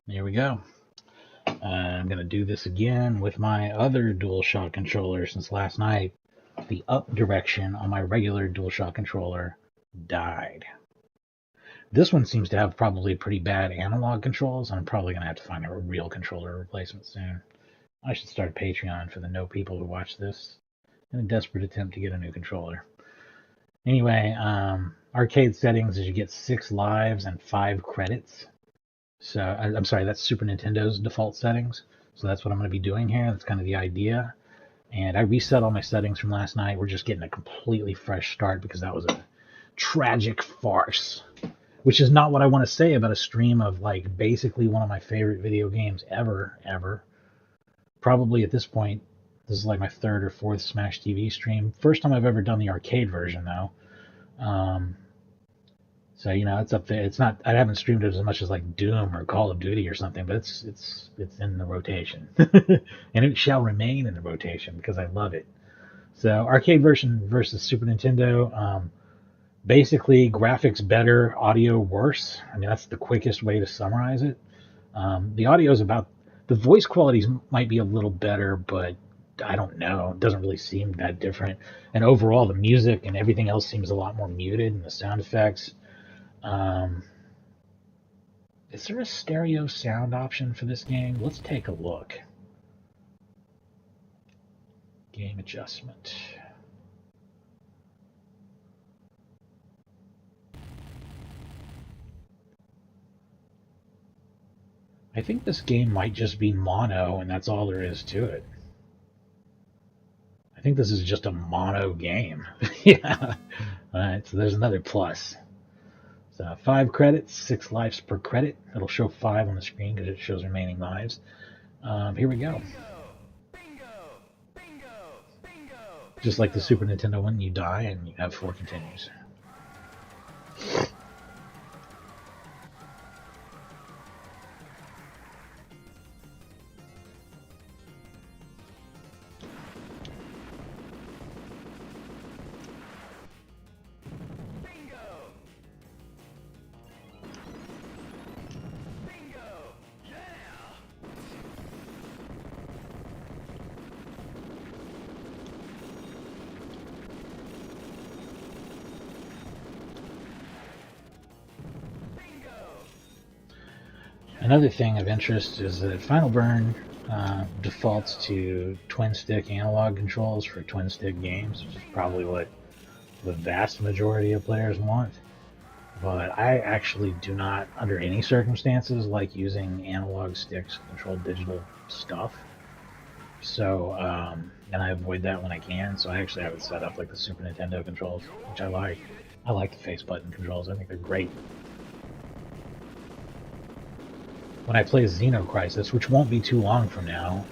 Here we go. I'm going to do this again with my other DualShock controller since last night. The up direction on my regular DualShock controller died. This one seems to have probably pretty bad analog controls. I'm probably going to have to find a real controller replacement soon. I should start a Patreon for the no people who watch this in a desperate attempt to get a new controller. Anyway, arcade settings is you get 6 lives and 5 credits. So I'm sorry, that's Super Nintendo's default settings. So that's what I'm going to be doing here. That's kind of the idea. And I reset all my settings from last night. We're just getting a completely fresh start because that was a tragic farce. Which is not what I want to say about a stream of like basically one of my favorite video games ever. Probably at this point, this is like my third or fourth Smash TV stream. First time I've ever done the arcade version though. So it's up there. It's not. I haven't streamed it as much as like Doom or Call of Duty or something, but it's in the rotation, and it shall remain in the rotation because I love it. So arcade version versus Super Nintendo. Basically, graphics better, audio worse. I mean, that's the quickest way to summarize it. The audio is about. The voice qualities might be a little better, but I don't know. It doesn't really seem that different. And overall, the music and everything else seems a lot more muted, and the sound effects. Is there a stereo sound option for this game? Let's take a look. Game adjustment. I think this game might just be mono, and that's all there is to it. I think this is just a mono game. Yeah. Alright, so there's another plus. So 5 credits, 6 lives per credit. It'll show 5 on the screen because it shows remaining lives. Here we go. Just like the Super Nintendo one, you die and you have 4 continues. Another thing of interest is that Final Burn defaults to twin stick analog controls for twin stick games, which is probably what the vast majority of players want. But I actually do not, under any circumstances, like using analog sticks to control digital stuff. So, and I avoid that when I can. So I actually have it set up like the Super Nintendo controls, which I like. I like the face button controls. I think they're great. When I play Xenocrisis, which won't be too long from now,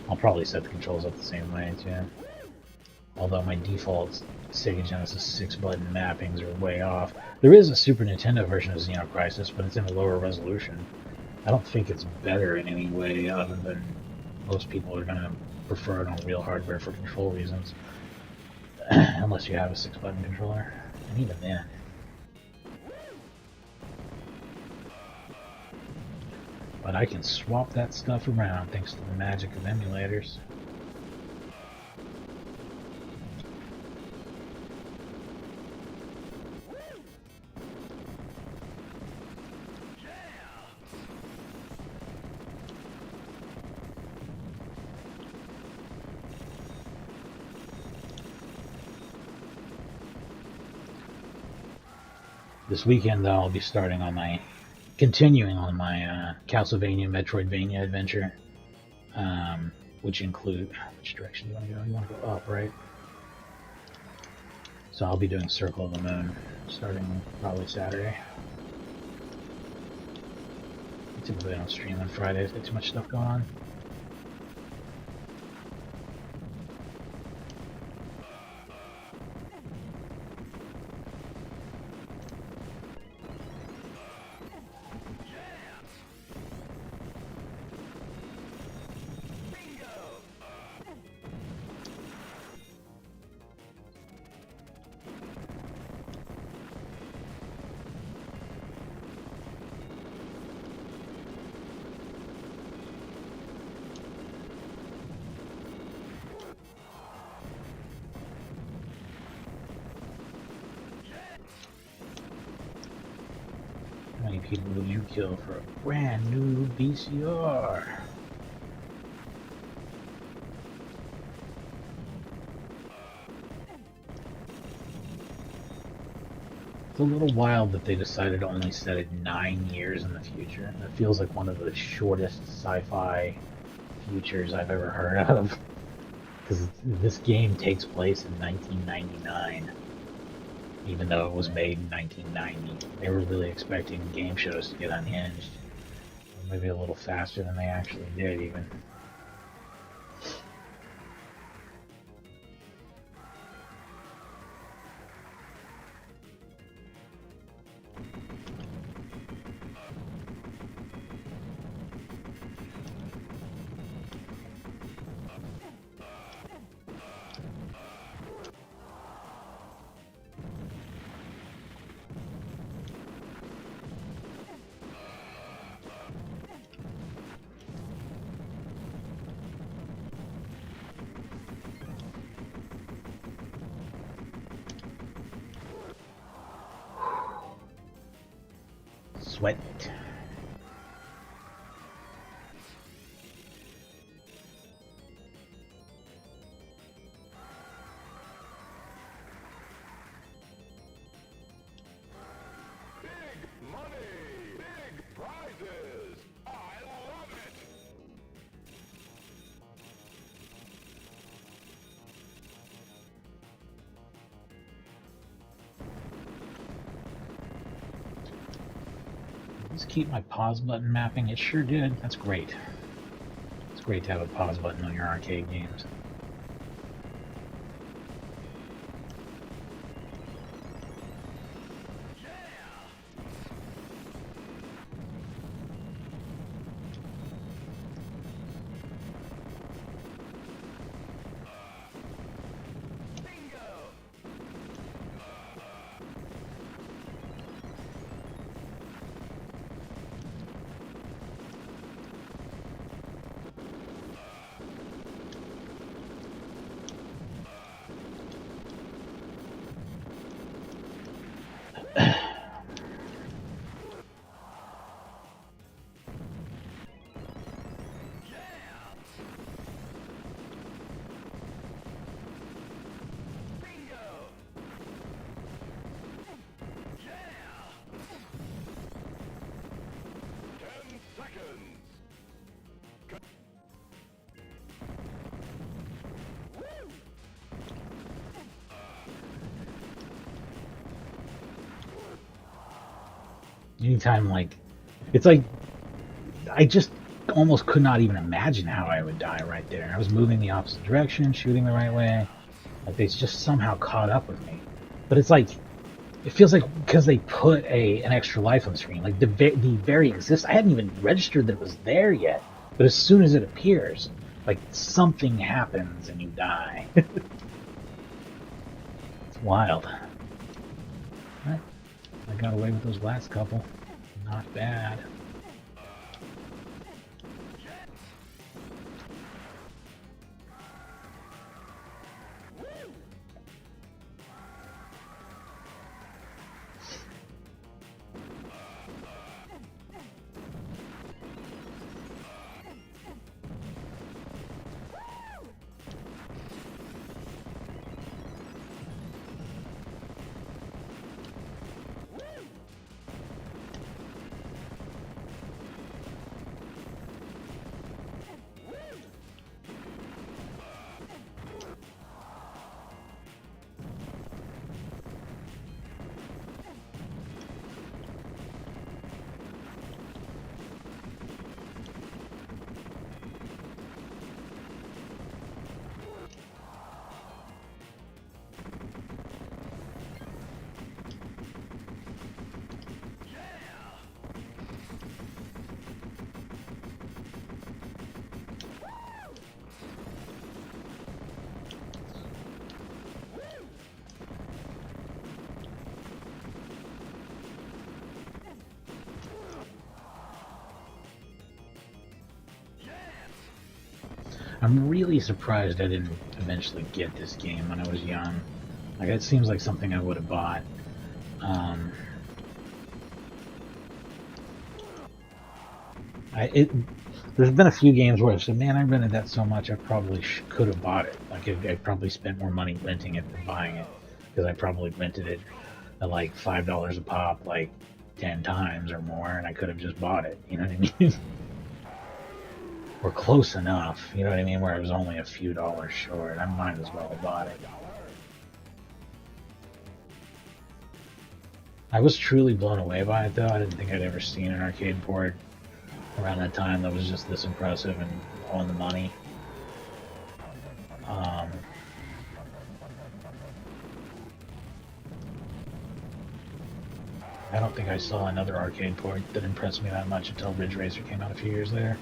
I'll probably set the controls up the same way too. Although my default Sega Genesis 6 button mappings are way off. There is a Super Nintendo version of Xenocrisis, but it's in a lower resolution. I don't think it's better in any way other than most people are going to prefer it on real hardware for control reasons. Unless you have a 6 button controller. And even then. But I can swap that stuff around thanks to the magic of emulators. This weekend, though, I'll be continuing on my Castlevania Metroidvania adventure, which include, which direction do you want to go? You want to go up, right? So I'll be doing Circle of the Moon, starting probably Saturday. I typically don't stream on Fridays, got too much stuff going on. many people would you kill for a brand new VCR? It's a little wild that they decided to only set it 9 years in the future. That feels like one of the shortest sci-fi futures I've ever heard of. Because this game takes place in 1999, even though it was made in 1990. They were really expecting game shows to get unhinged. Maybe a little faster than they actually did, even. Sweat. Big money, big prizes. I love it. Just keep my pause button mapping. It sure did. That's great. It's great to have a pause button on your arcade games. Anytime, like, it's like, I just almost could not even imagine how I would die right there. I was moving the opposite direction, shooting the right way. Like, they just somehow caught up with me. But it's like, it feels like because they put an extra life on the screen. Like, the very I hadn't even registered that it was there yet. But as soon as it appears, like, something happens and you die. It's wild. Right. I got away with those last couple. Not bad. I'm really surprised I didn't eventually get this game when I was young. Like, it seems like something I would have bought. There's been a few games where I said, man, I rented that so much, I probably could have bought it. Like, I probably spent more money renting it than buying it, because I probably rented it at like $5 a pop, like 10 times or more, and I could have just bought it. You know what I mean? Or close enough. You know what I mean? Where it was only a few dollars short. I might as well have bought it. I was truly blown away by it, though. I didn't think I'd ever seen an arcade port around that time that was just this impressive and on the money. I don't think I saw another arcade port that impressed me that much until Ridge Racer came out a few years later.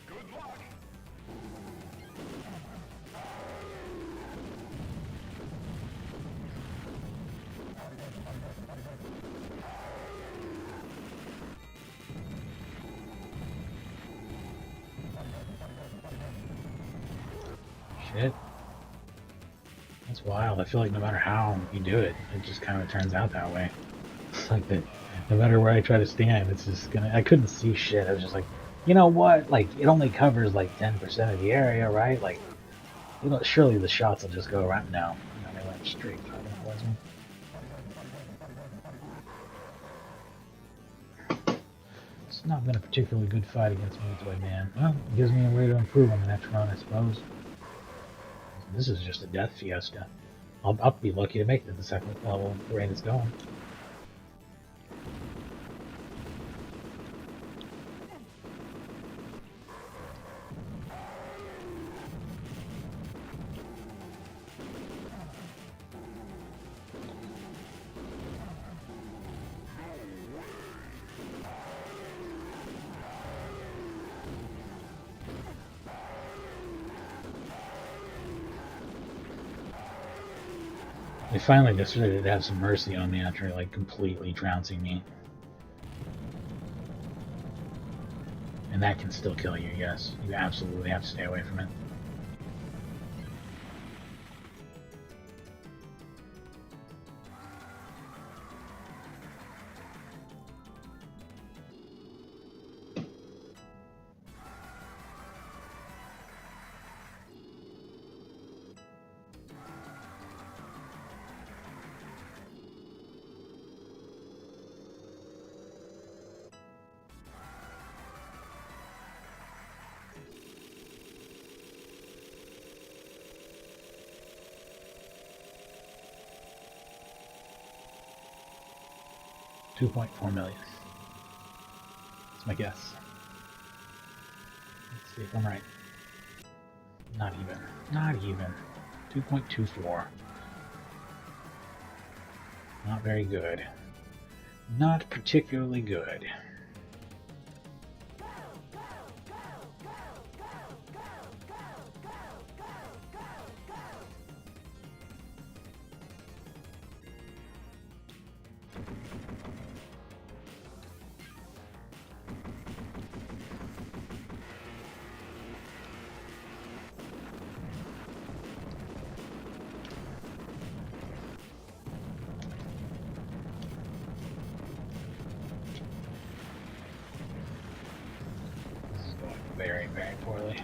Good luck! Shit. That's wild. I feel like no matter how you do it, it just kind of turns out that way. It's like that. No matter where I try to stand, it's just gonna. I couldn't see shit. I was just like, you know what? Like, it only covers like 10% of the area, right? Like, you know, surely the shots will just go around. No, no, they went straight towards me. It's not been a particularly good fight against Toy Man. Well, it gives me a way to improve on the next run, I suppose. This is just a death fiesta. I'll be lucky to make it to the second level the rate it's going. They finally decided to have some mercy on me after like completely trouncing me. And that can still kill you, yes. You absolutely have to stay away from it. $2.4 million. That's my guess. Let's see if I'm right. Not even. Not even. 2.24. Not very good. Not particularly good. Very, very poorly.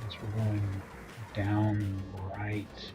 Guess we're going down right.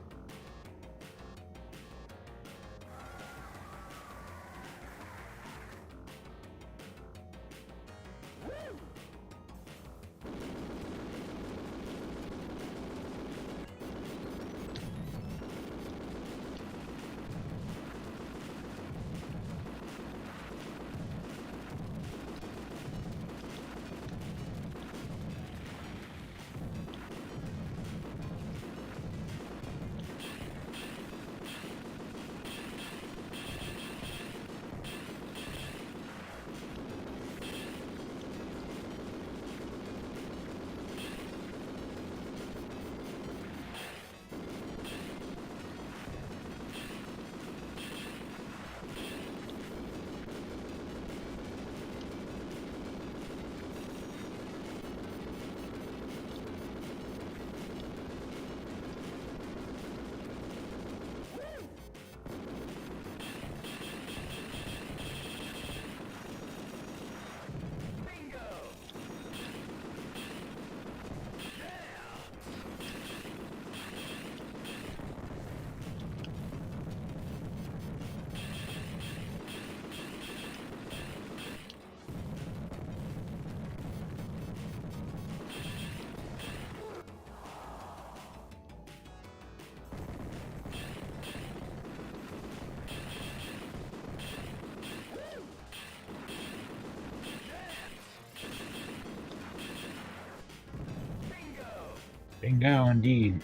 Bingo, indeed.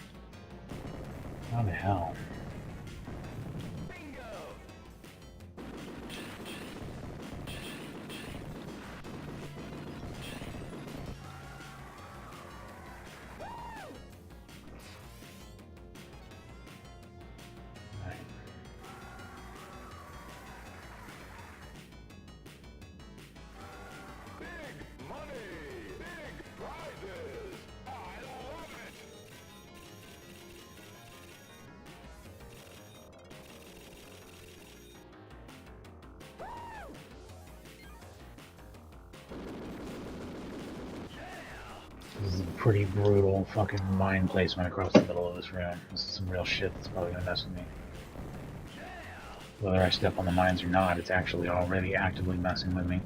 How the hell? Big money! Big prizes! I love it! This is a pretty brutal fucking mine placement across the middle of this room. This is some real shit that's probably gonna mess with me. Whether I step on the mines or not, it's actually already actively messing with me.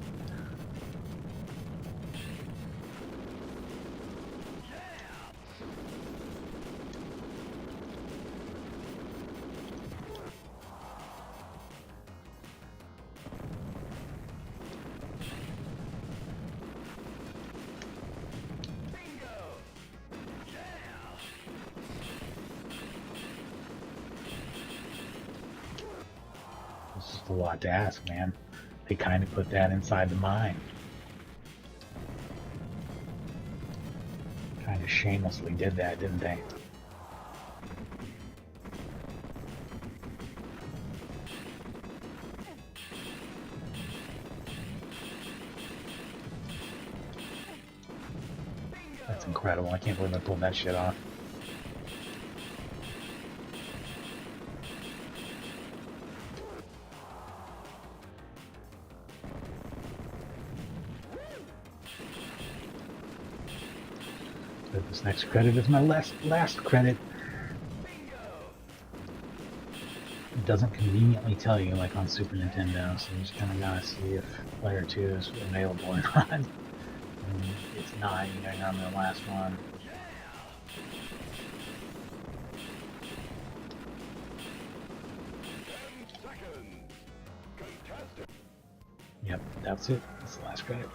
This is a lot to ask, man. They kind of put that inside the mine. Kind of shamelessly did that, didn't they? That's incredible. I can't believe I pulled that shit off. But this next credit is my last credit. It doesn't conveniently tell you like on Super Nintendo, so you just kind of gotta see if player 2 is available or not. And it's not, you gotta go on the last one. Yep, that's it. That's the last credit.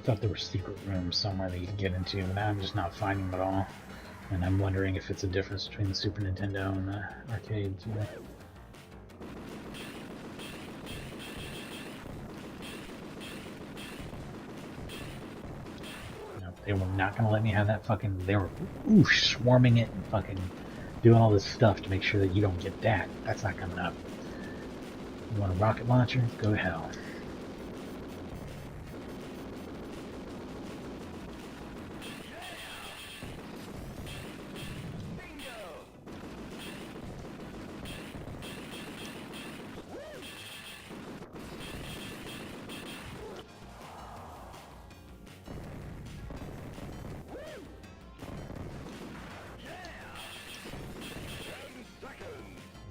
thought there were secret rooms somewhere that you could get into, but now I'm just not finding them at all. And I'm wondering if it's a difference between the Super Nintendo and the arcade too. No, they were not going to let me have that fucking... They were swarming it and fucking doing all this stuff to make sure that you don't get that. That's not coming up. You want a rocket launcher? Go to hell.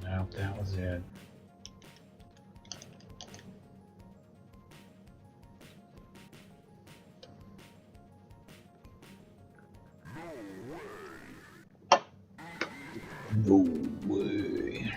Nope, that was it. No way.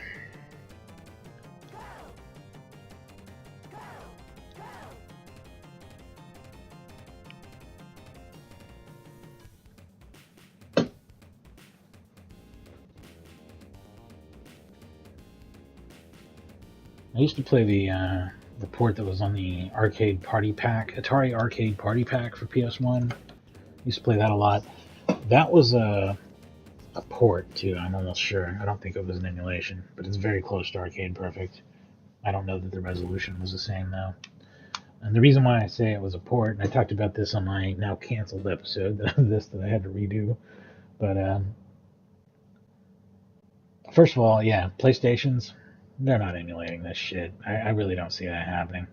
I used to play the port that was on the Arcade Party Pack, Atari Arcade Party Pack for PS1. Used to play that a lot. That was a port too, I'm almost sure. I don't think it was an emulation, but it's very close to Arcade Perfect. I don't know that the resolution was the same though. And the reason why I say it was a port, and I talked about this on my now canceled episode of this that I had to redo, but first of all, yeah, PlayStations, they're not emulating this shit. I really don't see that happening.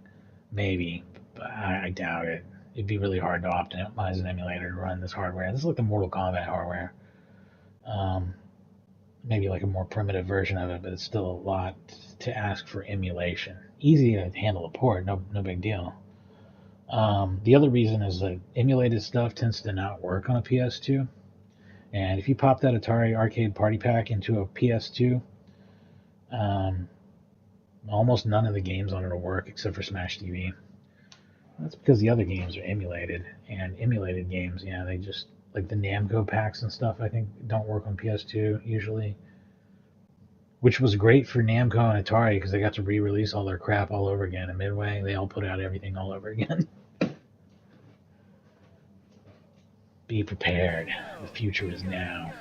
Maybe, but I doubt it. It'd be really hard to optimize an emulator to run this hardware. This is like the Mortal Kombat hardware. Maybe like a more primitive version of it, but it's still a lot to ask for emulation. Easy to handle a port, no big deal. The other reason is that emulated stuff tends to not work on a PS2. And if you pop that Atari Arcade Party Pack into a PS2, almost none of the games on it will work except for Smash TV. That's because the other games are emulated, and emulated games, yeah, they just, like the Namco packs and stuff, I think don't work on PS2 usually. Which was great for Namco and Atari because they got to re-release all their crap all over again. And Midway, they all put out everything all over again. Be prepared. The future is now.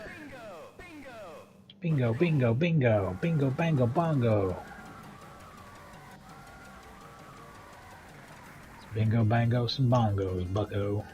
Bingo, bingo, bingo. Bingo, bango, bongo. It's bingo, bango, some bongos, bucko.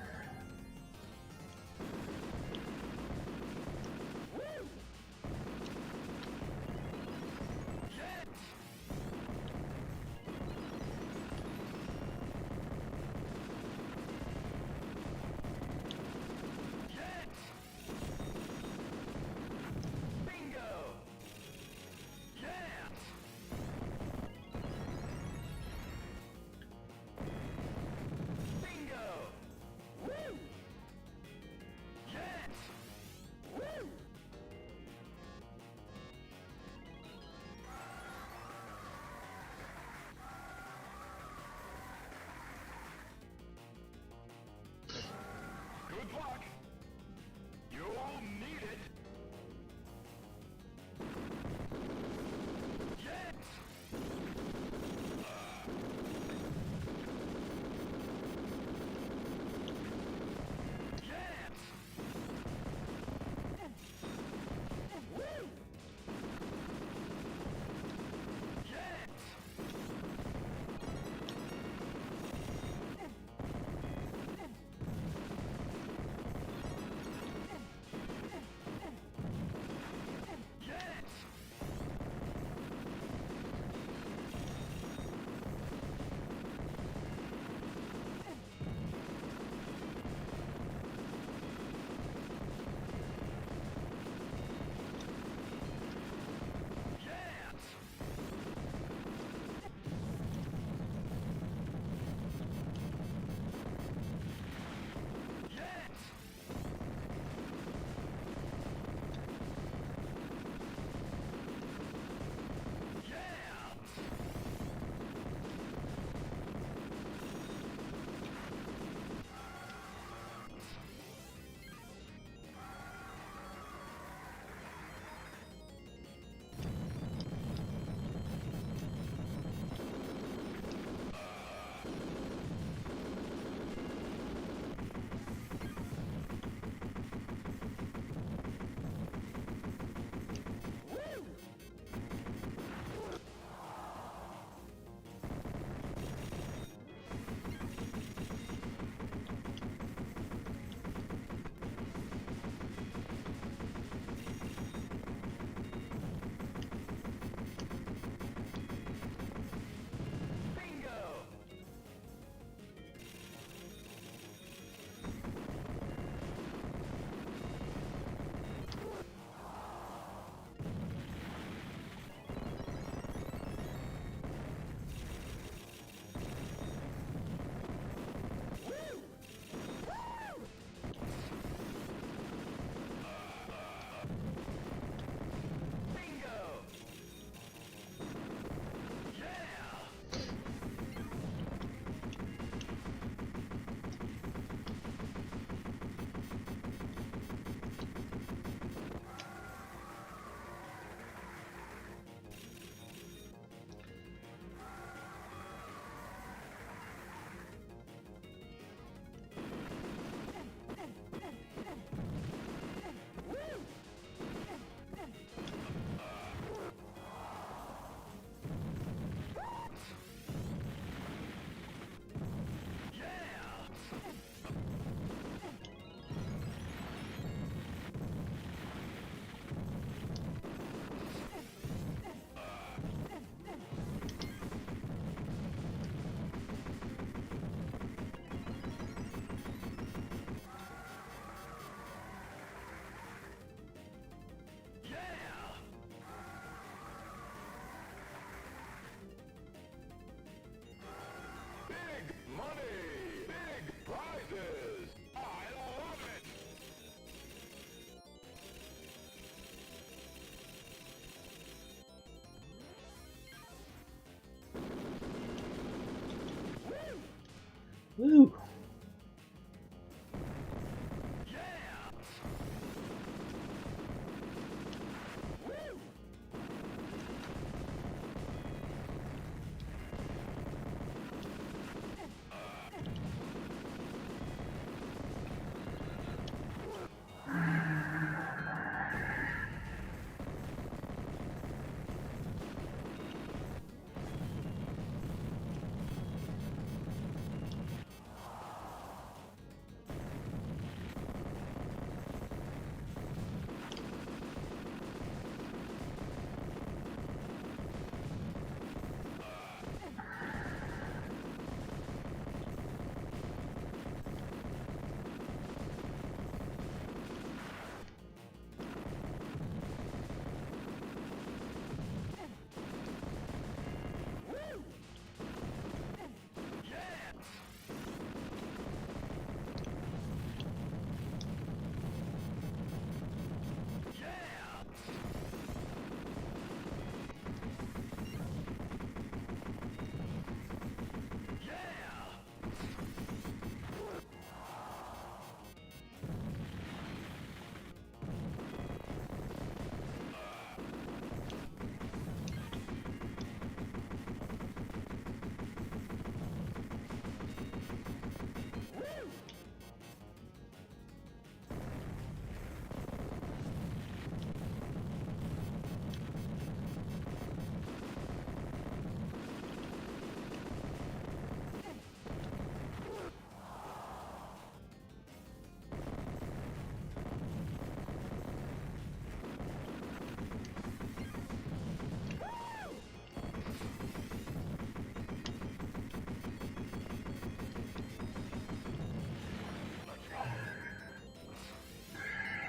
Woo!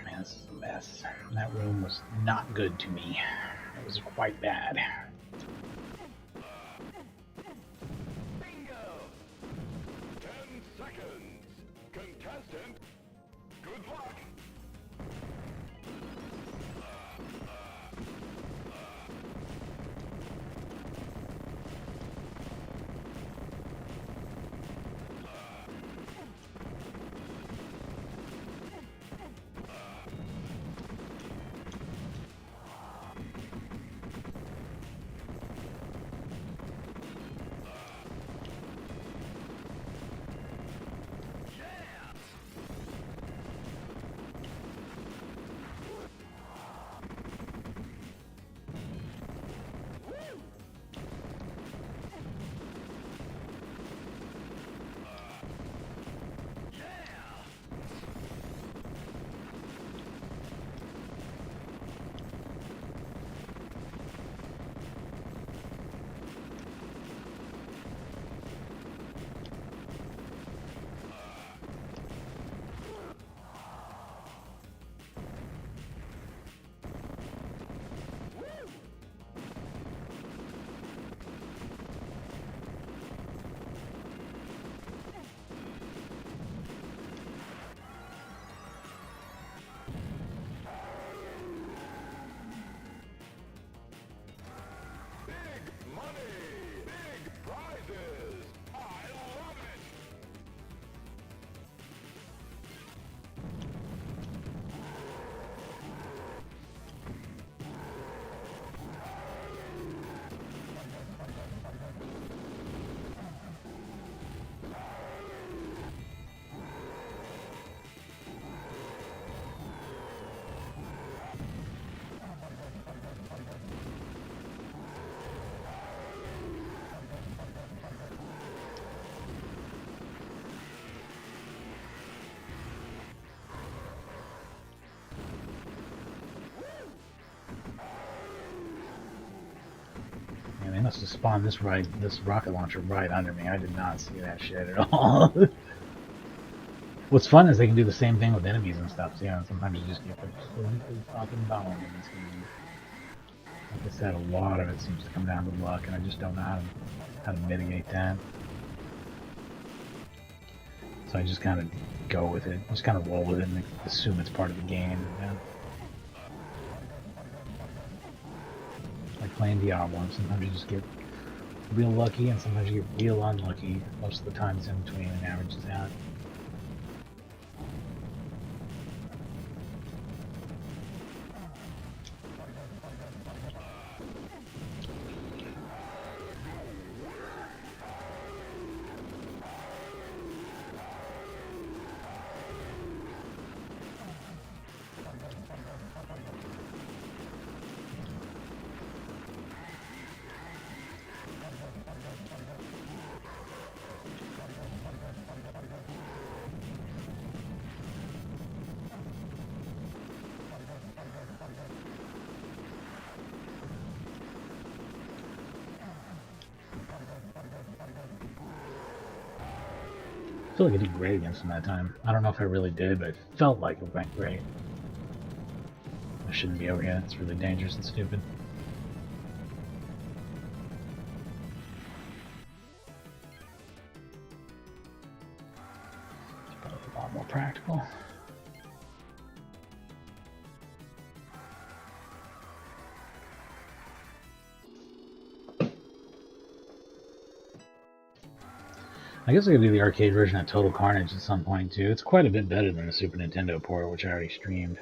Man, this is a mess. That room was not good to me. It was quite bad. Bingo! 10 seconds. Contestant, good luck. Man, they must have spawned this rocket launcher right under me. I did not see that shit at all. What's fun is they can do the same thing with enemies and stuff. So, you know, sometimes you just get completely fucking boned in this game. Like I said, a lot of it seems to come down to luck, and I just don't know how to mitigate that. So I just kind of go with it, just kind of roll with it and assume it's part of the game. Yeah. Like playing Diablo, sometimes you just get real lucky, and sometimes you get real unlucky. Most of the time it's in between and averages out. I feel like I did great against him that time. I don't know if I really did, but it felt like it went great. I shouldn't be over here. It's really dangerous and stupid. It's probably a lot more practical. I guess I could do the arcade version of Total Carnage at some point too. It's quite a bit better than the Super Nintendo port, which I already streamed.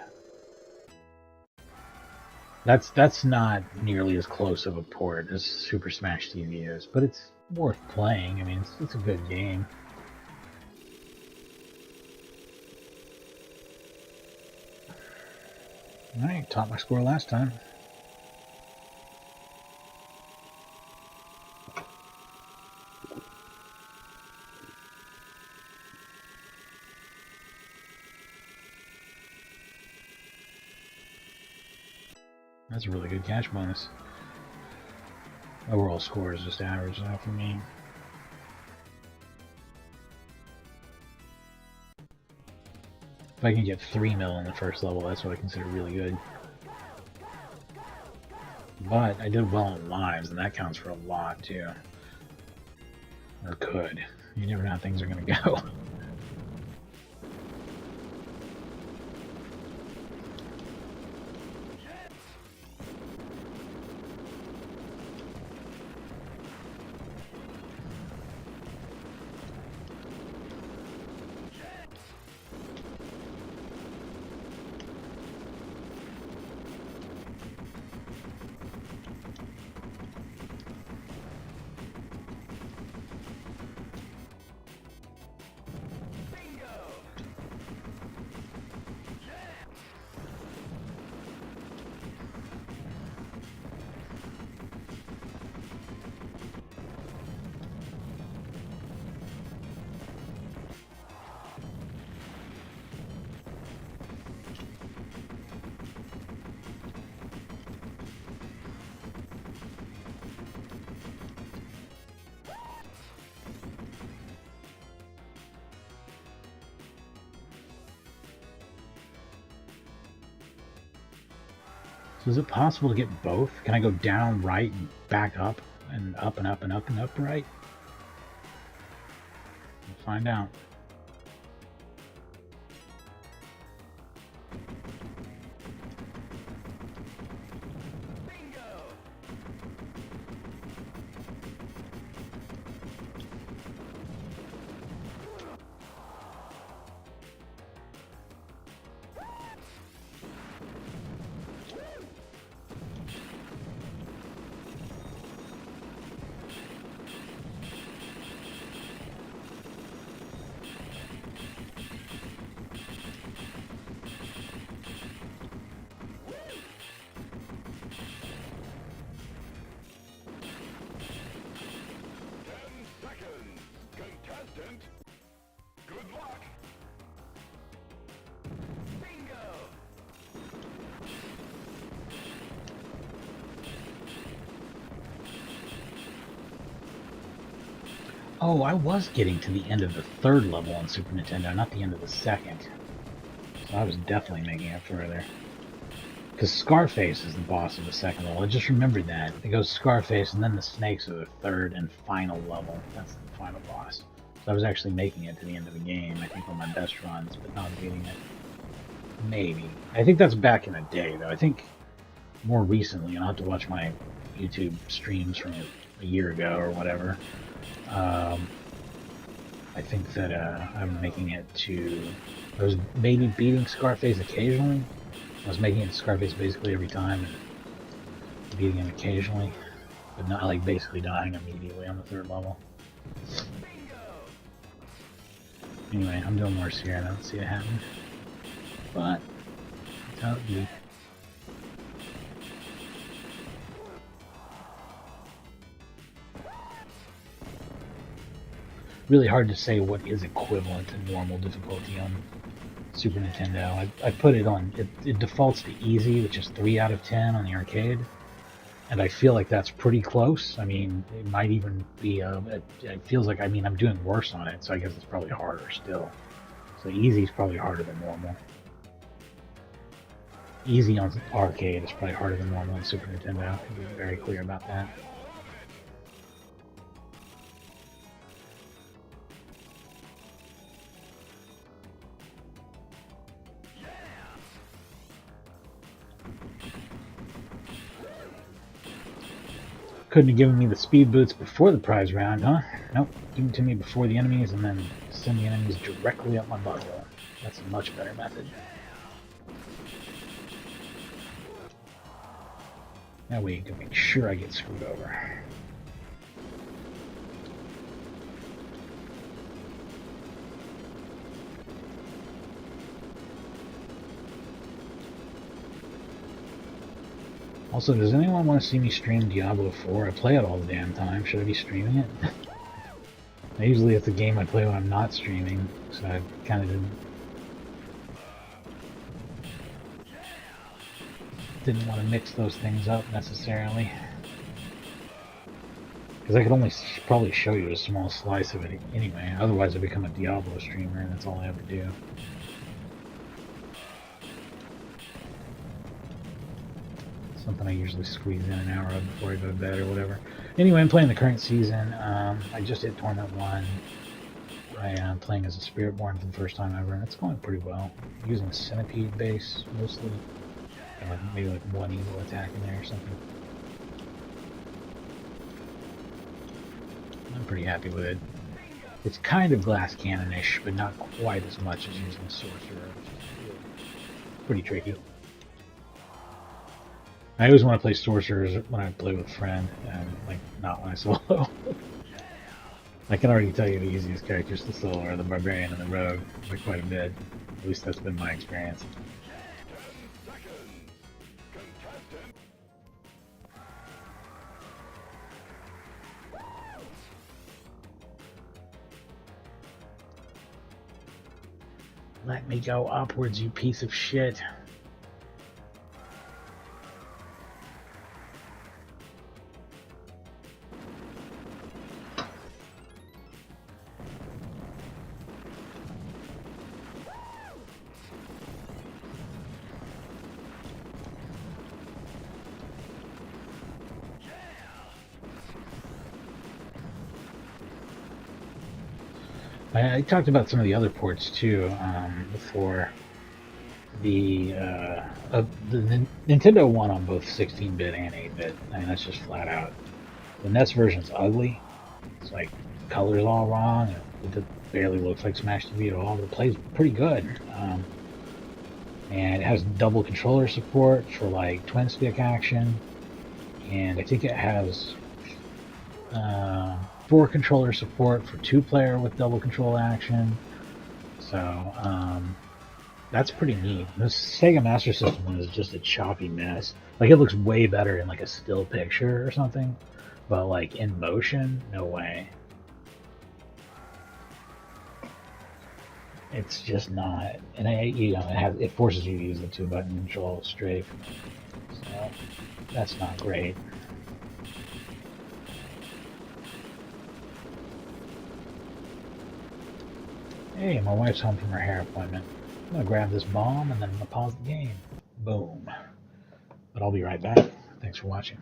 That's not nearly as close of a port as Super Smash TV is, but it's worth playing. I mean, it's a good game. Alright, topped my score last time. That's a really good cash bonus. Overall score is just average now for me. If I can get 3 mil in the first level, that's what I consider really good. But I did well in lives, and that counts for a lot too. Or could. You never know how things are going to go. So is it possible to get both? Can I go down right and back up and up and up and up and up right? We'll find out. Oh, I was getting to the end of the third level on Super Nintendo, not the end of the second. So I was definitely making it further. Because Scarface is the boss of the second level. I just remembered that. It goes Scarface and then the snakes are the third and final level. That's the final boss. So I was actually making it to the end of the game, I think on my best runs, but not beating it. Maybe. I think that's back in the day, though. I think more recently, and I'll have to watch my YouTube streams from a a year ago or whatever. I think that I'm making it to. I was maybe beating Scarface occasionally. I was making it to Scarface basically every time and beating him occasionally, but not like basically dying immediately on the third level. Anyway, I'm doing worse here. I don't see it happen, but that's how it be. Really hard to say what is equivalent to normal difficulty on Super Nintendo. I put it on, it defaults to easy, which is 3 out of 10 on the arcade. And I feel like that's pretty close. I mean, it might even be, it feels like, I mean, I'm doing worse on it, so I guess it's probably harder still. So easy is probably harder than normal. Easy on arcade is probably harder than normal on Super Nintendo. To be very clear about that. Couldn't have given me the speed boots before the prize round, huh? Nope. Give them to me before the enemies and then send the enemies directly up my butthole. That's a much better method. That way you can make sure I get screwed over. Also, does anyone want to see me stream Diablo 4? I play it all the damn time. Should I be streaming it? Usually it's a game I play when I'm not streaming, so I kind of didn't want to mix those things up necessarily. Because I could only probably show you a small slice of it anyway. Otherwise I become a Diablo streamer and that's all I ever do. Something I usually squeeze in an hour of before I go to bed or whatever. Anyway, I'm playing the current season. I just hit Tournament 1. I am playing as a Spiritborn for the first time ever, and it's going pretty well. I'm using a Centipede base, mostly. And maybe like one evil attack in there or something. I'm pretty happy with it. It's kind of glass cannon-ish, but not quite as much as using Sorcerer. Pretty tricky. I always want to play Sorcerers when I play with a friend, and like not when I solo. I can already tell you the easiest characters to solo are the Barbarian and the Rogue by quite a bit. At least that's been my experience. Let me go upwards, you piece of shit. I talked about some of the other ports too before. The Nintendo won on both 16-bit and 8-bit. I mean, that's just flat out. The NES version's ugly. It's like colors all wrong. It barely looks like Smash TV at all. But it plays pretty good. And it has double controller support for like twin stick action. And I think it has 4 controller support for 2-player with double control action. So that's pretty neat. The Sega Master System one is just a choppy mess. Like it looks way better in like a still picture or something, but like in motion, no way. It's just not. And it forces you to use the 2-button control strafe. So that's not great. Hey, my wife's home from her hair appointment. I'm gonna grab this bomb and then I'm gonna pause the game. Boom. But I'll be right back. Thanks for watching.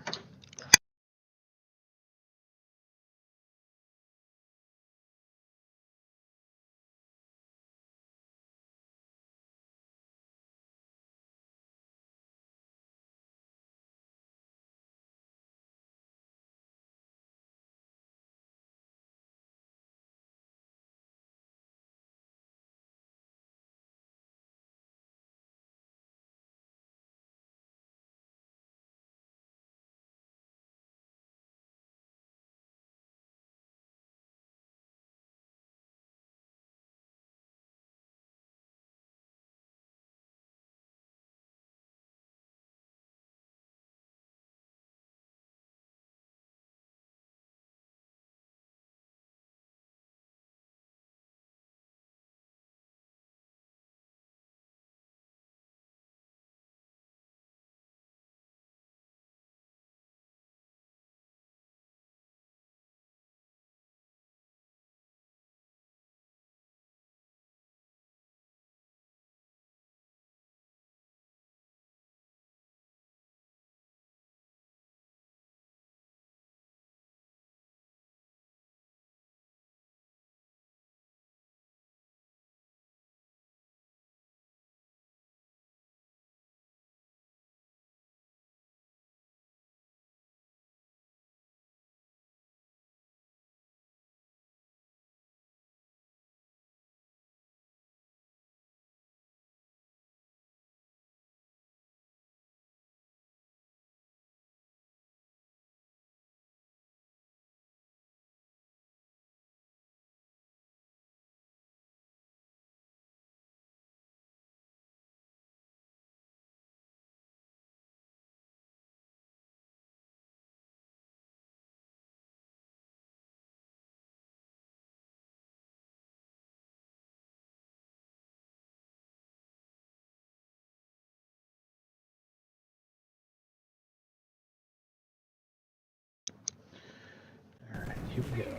Here we go.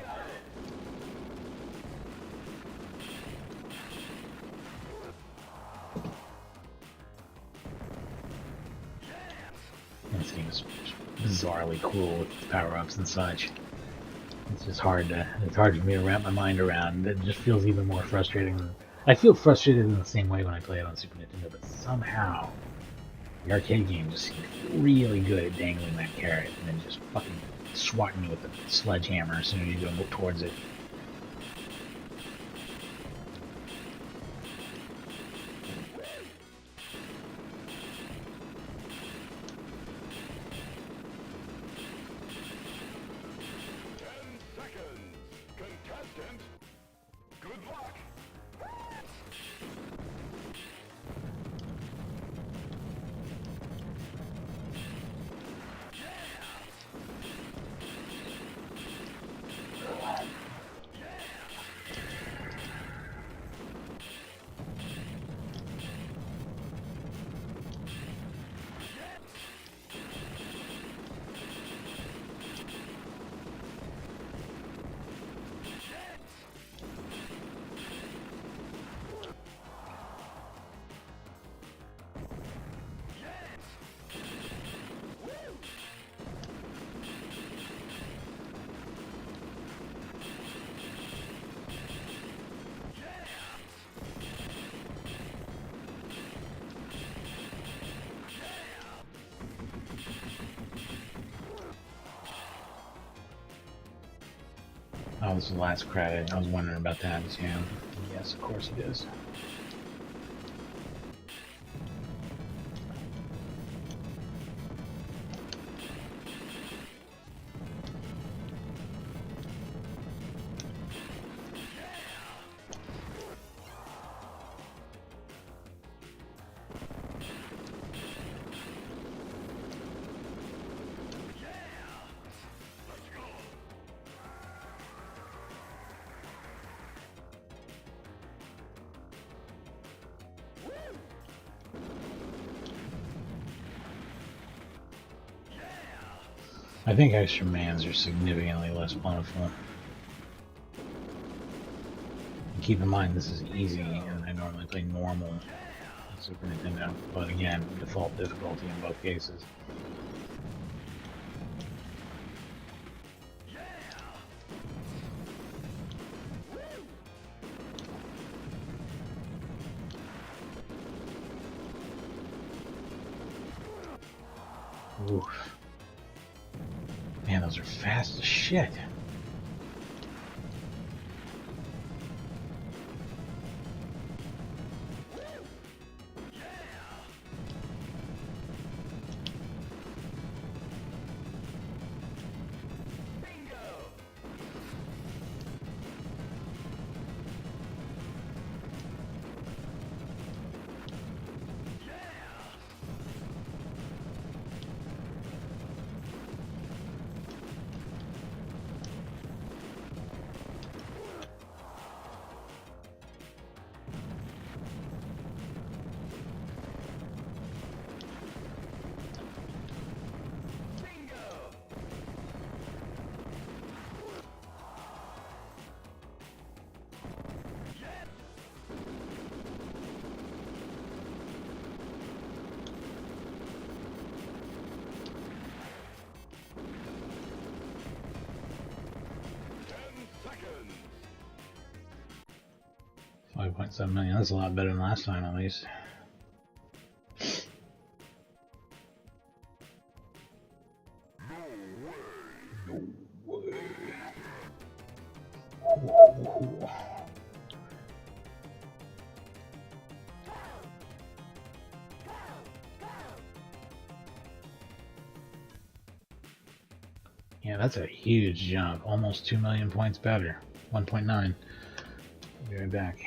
This game is bizarrely cool with its power-ups and such. It's just hard for me to wrap my mind around. It just feels even more frustrating. I feel frustrated in the same way when I play it on Super Nintendo, but somehow the arcade game just seems really good at dangling that carrot and then just fucking swatting you with the sledgehammer as soon as you go towards it. Oh, this is the last credit. I was wondering about that too. Yes, of course it is. I think extra mans are significantly less plentiful. And keep in mind this is easy, and I normally play normal on Super Nintendo, but again, default difficulty in both cases. Oof. Man, those are fast as shit. $5.7 million. That's a lot better than last time, at least. No way. Yeah, that's a huge jump. Almost 2 million points better. 1.9. Be right back.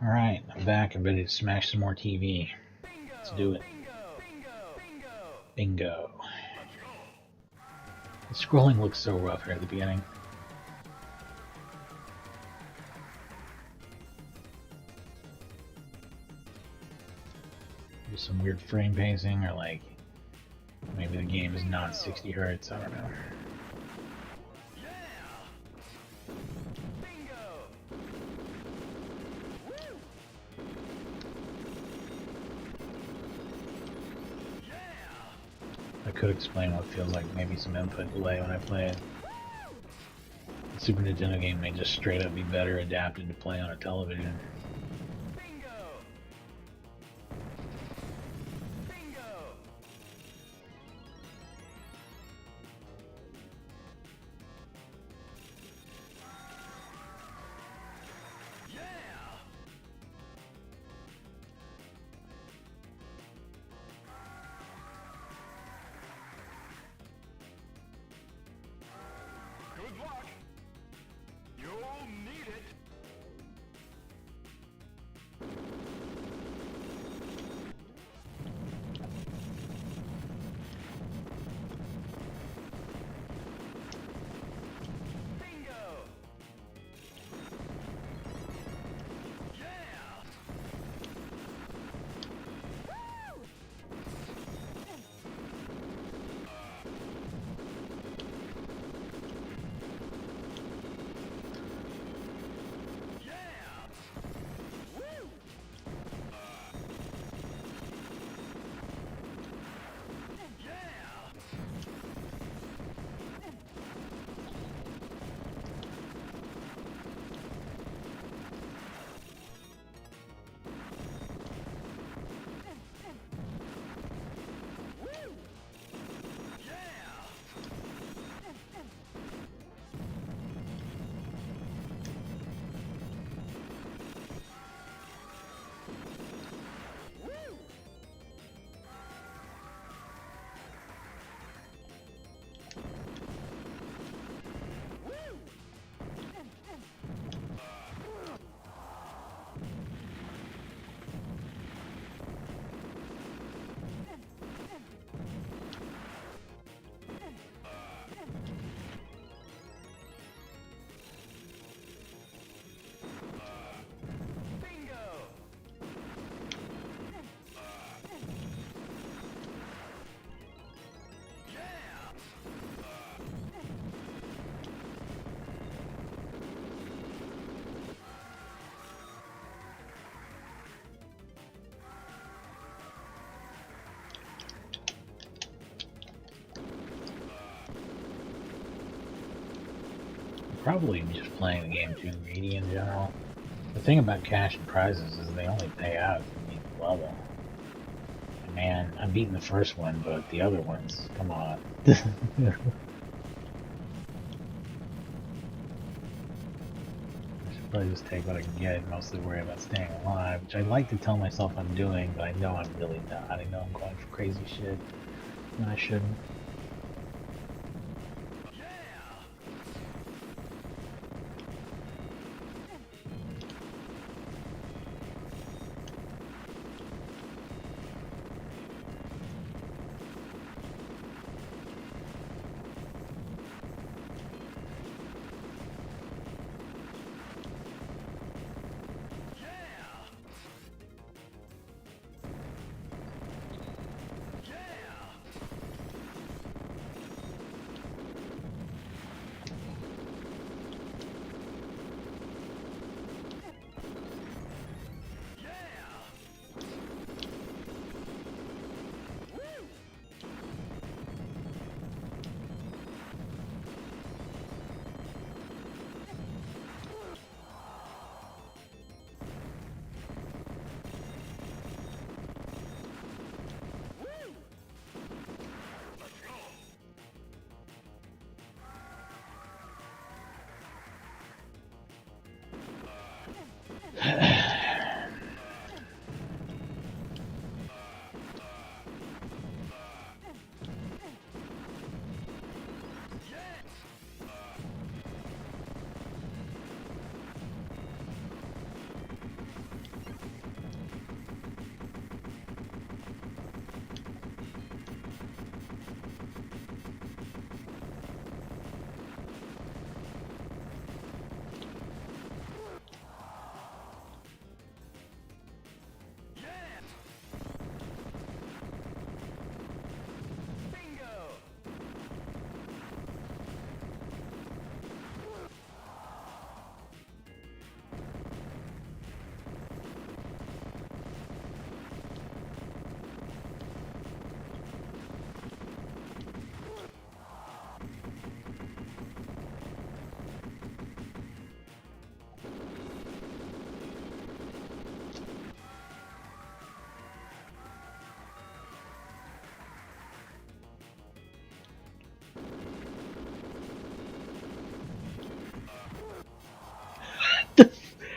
Alright, I'm back. I'm ready to smash some more TV. Let's do it. Bingo. The scrolling looks so rough here at the beginning. There's some weird frame pacing, or like maybe the game is not 60 hertz. I don't know. I could explain what feels like maybe some input delay when I play it. The Super Nintendo game may just straight up be better adapted to play on a television. Good luck. You'll need it. Bingo. Yeah. Probably just playing the game too greedy in general. The thing about cash and prizes is they only pay out if you beat the level. And man, I'm beating the first one, but the other ones, come on. I should probably just take what I can get and mostly worry about staying alive, which I like to tell myself I'm doing, but I know I'm really not. I know I'm going for crazy shit, and I shouldn't.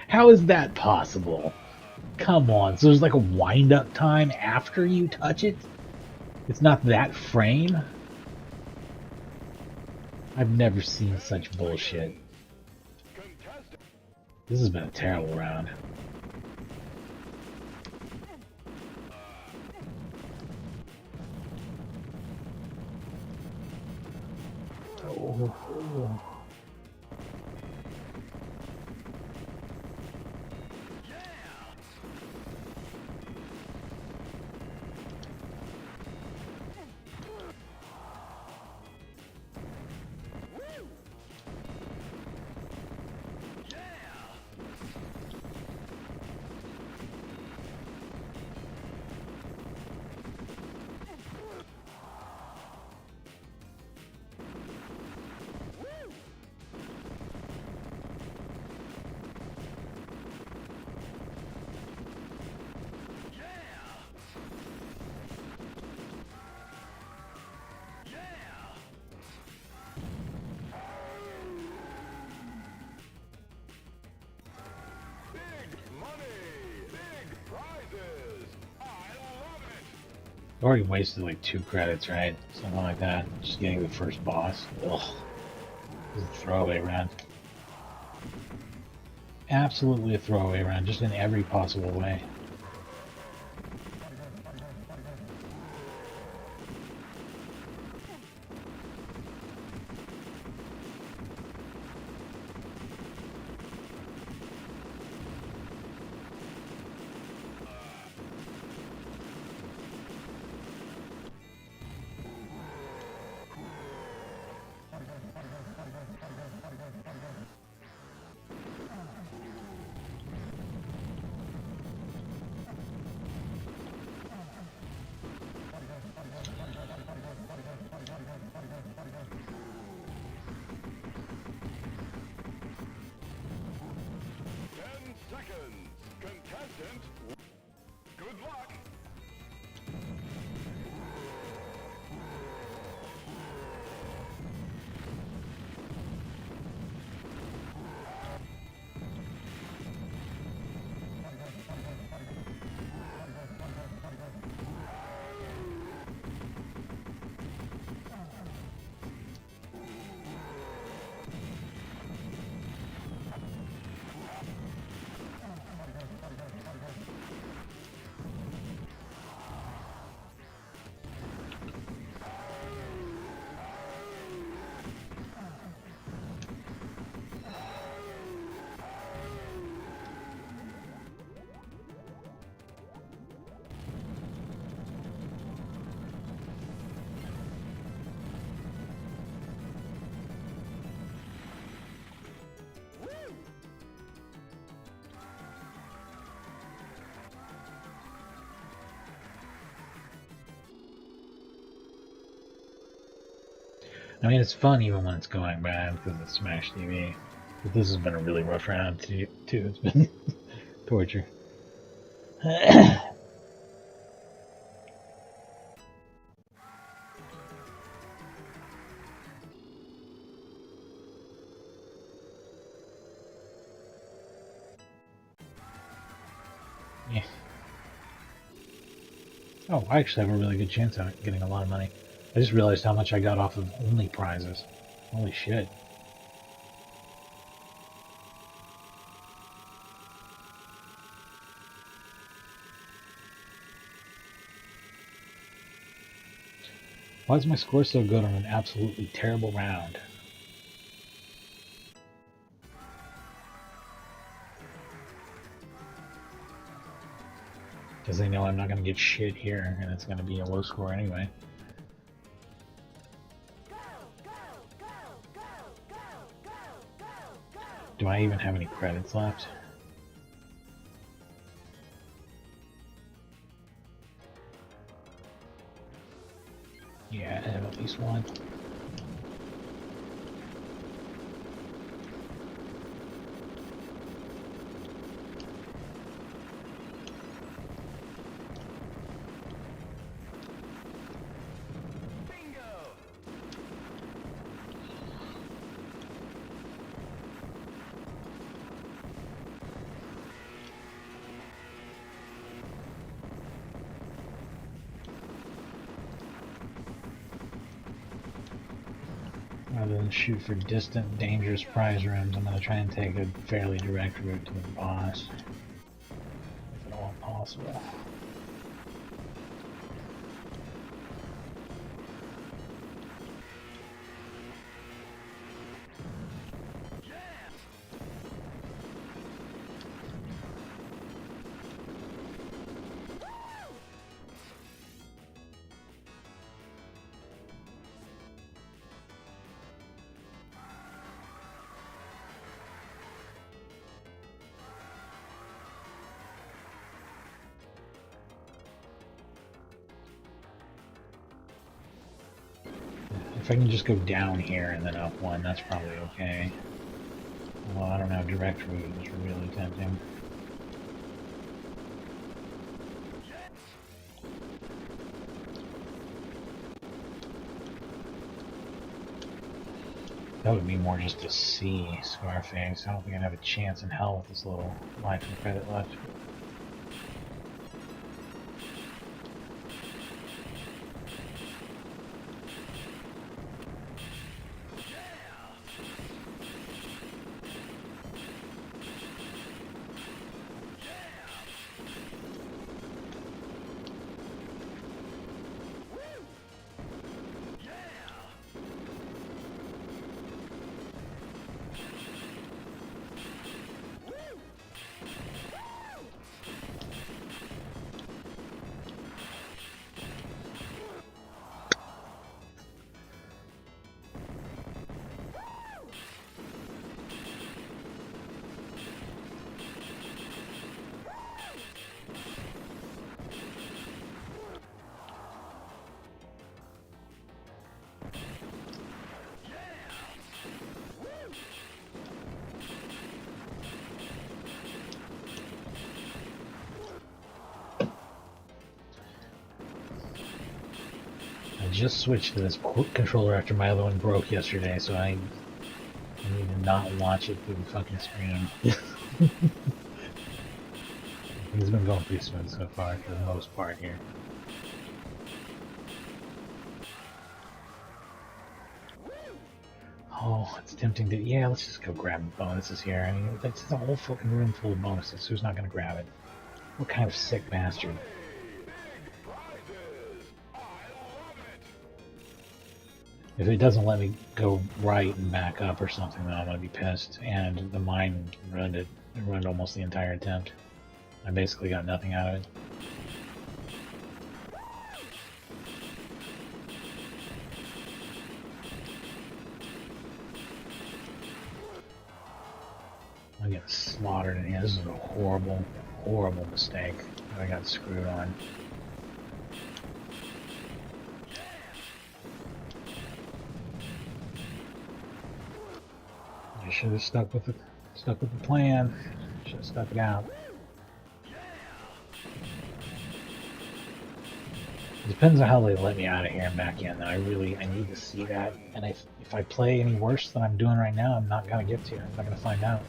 How is that possible? Come on. So there's like a wind-up time after you touch it? It's not that frame? I've never seen such bullshit. Contestant. This has been a terrible round. Oh. Already wasted like 2 credits, right? Something like that. Just getting the first boss. Ugh. This is a throwaway round. Absolutely a throwaway round, just in every possible way. Contestant, good luck. I mean, it's fun even when it's going bad because it's Smash TV. But this has been a really rough round too. It's been torture. Yeah. Oh, I actually have a really good chance at getting a lot of money. I just realized how much I got off of only prizes. Holy shit. Why is my score so good on an absolutely terrible round? Because they know I'm not going to get shit here, and it's going to be a low score anyway. Do I even have any credits left? Yeah, I have at least one. Rather than shoot for distant, dangerous prize rooms, I'm going to try and take a fairly direct route to the boss, if at all possible. If I can just go down here and then up one, that's probably okay. Well, I don't know, direct route is really tempting. That would be more just to see Scarface. I don't think I'd have a chance in hell with this little life and credit left. I just switched to this controller after my other one broke yesterday, so I need to not watch it through the fucking screen. Things have been going pretty smooth so far for the most part here. Oh, it's tempting to... Yeah, let's just go grab the bonuses here. I mean, that's a whole fucking room full of bonuses. Who's not going to grab it? What kind of sick bastard? If it doesn't let me go right and back up or something, then I'm going to be pissed. And the mine ruined it. It ruined almost the entire attempt. I basically got nothing out of it. I get slaughtered in here. This is a horrible, horrible mistake that I got screwed on. I should have stuck with the plan. Should have stuck it out. It depends on how they let me out of here and back in. I need to see that. And if I play any worse than I'm doing right now, I'm not gonna get to it. I'm not gonna find out.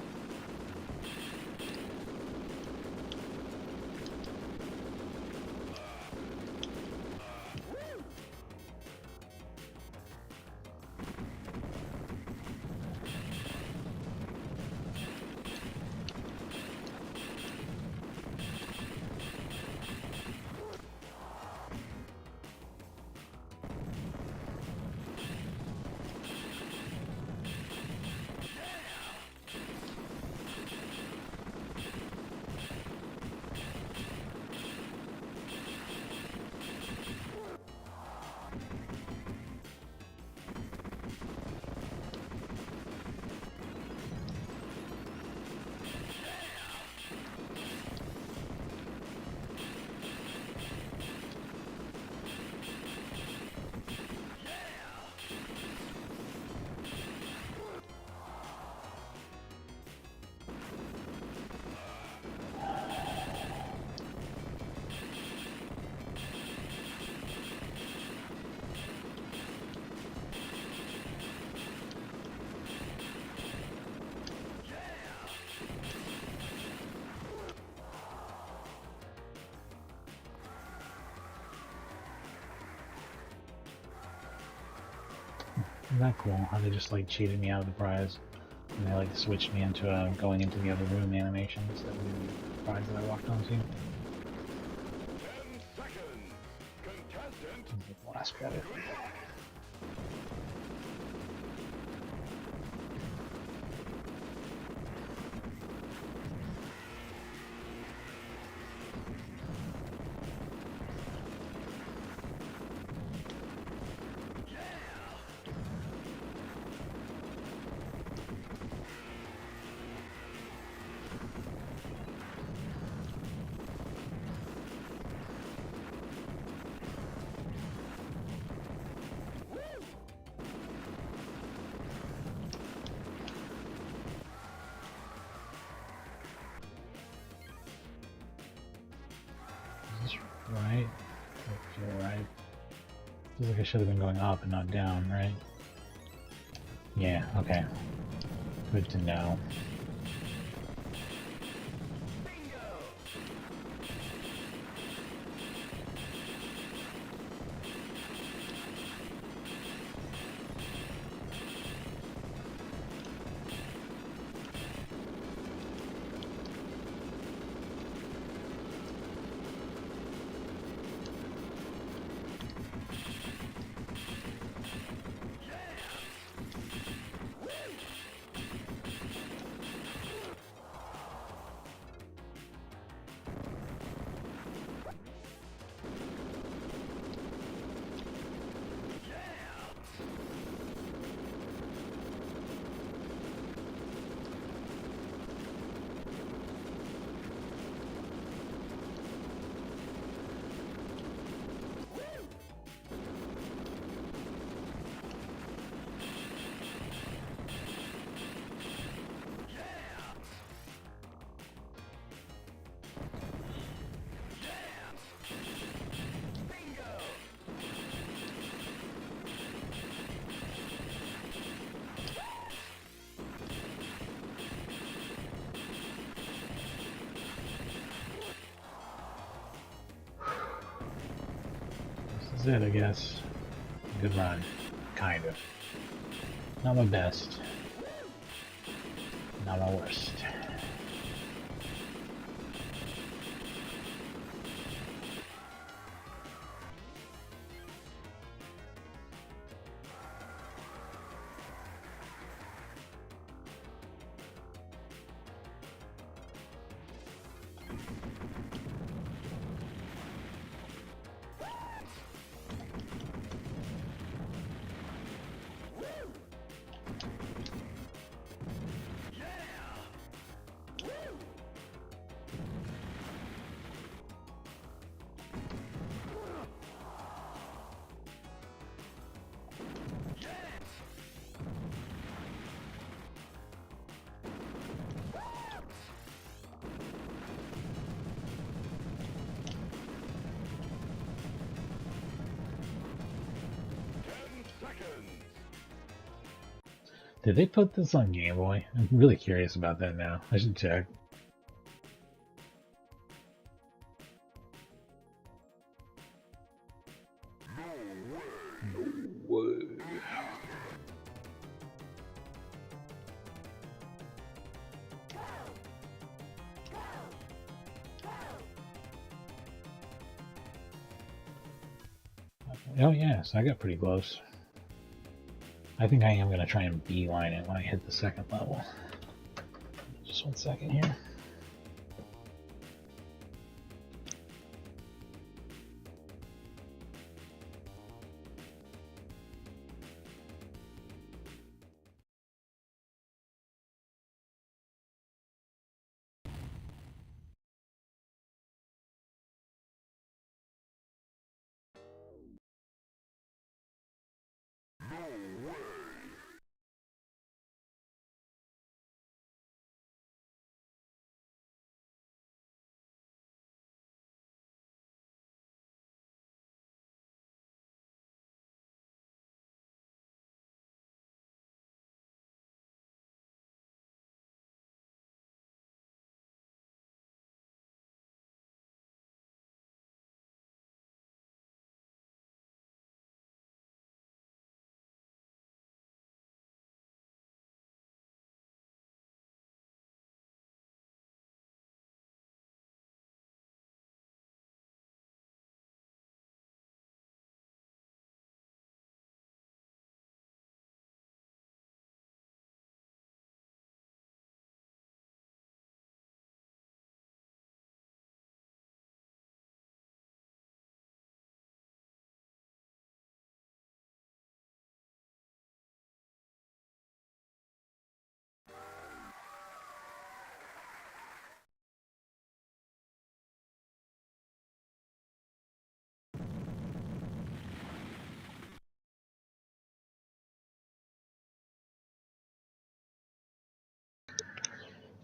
Isn't that cool? How they just like cheated me out of the prize. And they like switched me into going into the other room animation instead of the prize that I walked onto. 10 seconds. Contestant. Last credit. Is this right? I feel right. Feels like I should have been going up and not down, right? Yeah, okay. Good to know. This is it, I guess. Good run. Kind of. Not my best. Not my worst. Did they put this on Game Boy? I'm really curious about that now. I should check. No way. Oh yes, I got pretty close. I think I am going to try and beeline it when I hit the second level. Just 1 second here. No way.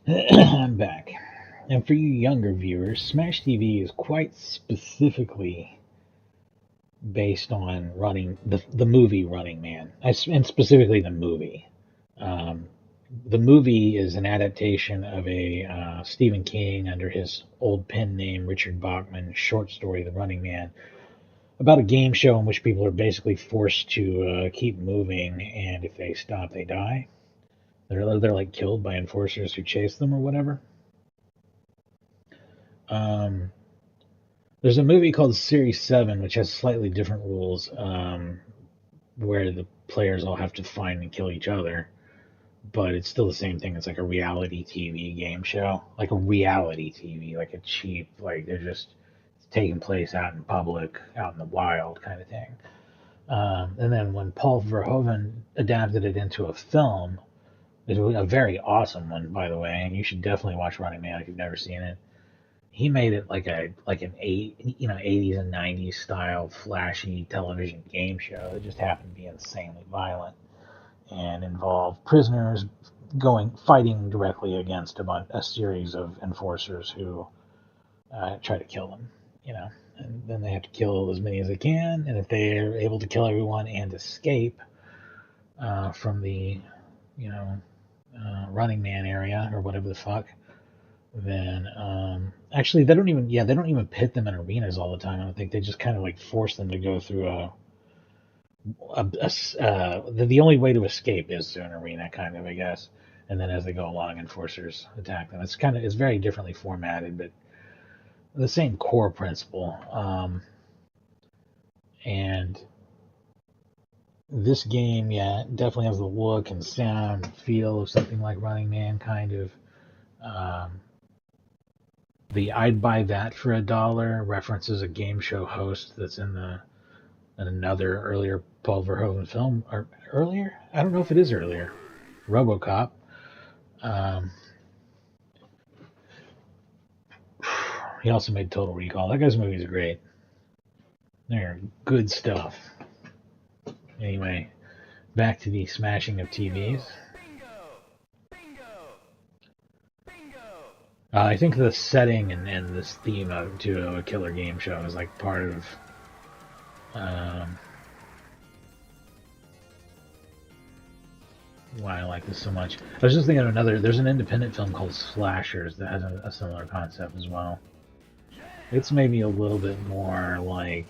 I'm back. And for you younger viewers, Smash TV is quite specifically based on running the movie Running Man, and specifically the movie. Um, the movie is an adaptation of a Stephen King under his old pen name Richard Bachman short story, The Running Man, about a game show in which people are basically forced to keep moving, and if they stop, they die. They're like killed by enforcers who chase them or whatever. Um, there's a movie called Series 7, which has slightly different rules, where the players all have to find and kill each other, but it's still the same thing. It's like a reality TV game show, like a reality TV, like a cheap, like they're just taking place out in public, out in the wild kind of thing. And then when Paul Verhoeven adapted it into a film, it was a very awesome one, by the way, and you should definitely watch Running Man if you've never seen it. He made it like an 80s and 90s style flashy television game show that just happened to be insanely violent and involved prisoners fighting directly against a series of enforcers who try to kill them. You know, and then they have to kill as many as they can, and if they are able to kill everyone and escape from the you know Running Man area or whatever the fuck, then actually they don't even pit them in arenas all the time. I don't think they just kind of like force them to go through the only way to escape is through an arena, kind of, I guess. And then as they go along, enforcers attack them. It's very differently formatted, but the same core principle. And this game, yeah, definitely has the look and sound and feel of something like Running Man, kind of. Um, the "I'd buy that for $1" references a game show host that's in another earlier Paul Verhoeven film, or earlier? I don't know if it is earlier. RoboCop. Um, he also made Total Recall. That guy's movies are great. They're good stuff. Anyway, back to the smashing of TVs. I think the setting and this theme to a killer game show is like part of um, why I like this so much. I was just thinking of there's an independent film called Slashers that has a similar concept as well. It's maybe a little bit more like,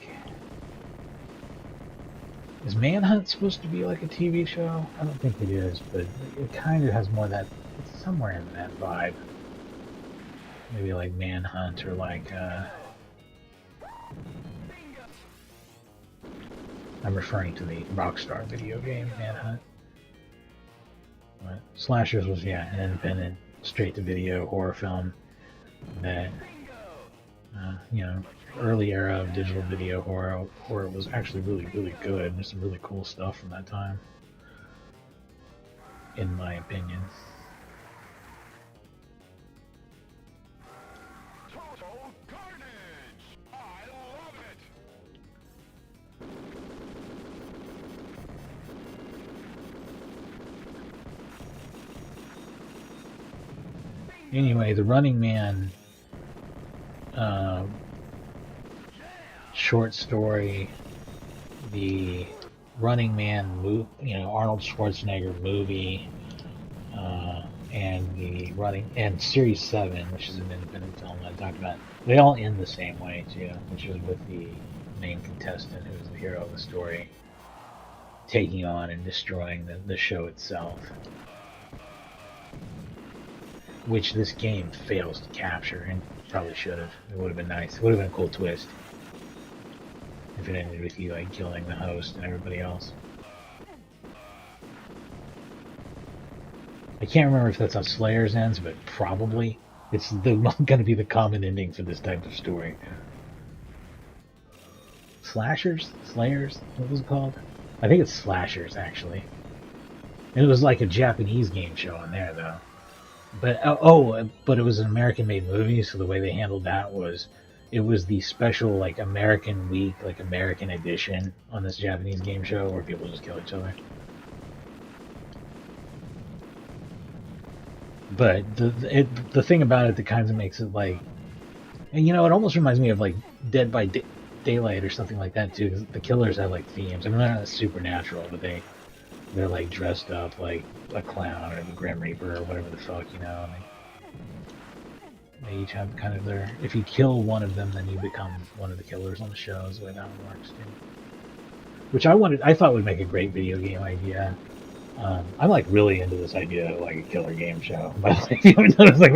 is Manhunt supposed to be like a TV show? I don't think it is, but it kind of has more of that, it's somewhere in that vibe. Maybe like Manhunt or like, I'm referring to the Rockstar video game, Manhunt. But Slashers was, yeah, an independent, straight-to-video horror film that, early era of digital video horror was actually really, really good. There's some really cool stuff from that time, in my opinion. Total carnage! I love it! Anyway, the Running Man short story, the Running Man Arnold Schwarzenegger movie, and the Running and Series 7, which is an independent film that I talked about. They all end the same way too, which is with the main contestant, who is the hero of the story, taking on and destroying the show itself, which this game fails to capture, and probably should have. It would have been nice. It would have been a cool twist if it ended with you like killing the host and everybody else. I can't remember if that's how Slayers ends, but probably. It's going to be the common ending for this type of story. Slashers? Slayers? What was it called? I think it's Slashers, actually. And it was like a Japanese game show on there, though. But it was an American-made movie, so the way they handled that was, it was the special, like, American week, like, American edition on this Japanese game show where people just kill each other. But the thing about it that kind of makes it like, and it almost reminds me of like Dead by Daylight or something like that too. 'Cause the killers have like themes. I mean, they're not supernatural, but they're like dressed up like a clown or the Grim Reaper or whatever the fuck, And they each have kind of their. If you kill one of them, then you become one of the killers on the show. Is the way that one works too. Which I thought would make a great video game idea. I'm like really into this idea of like a killer game show. But like, you haven't noticed, like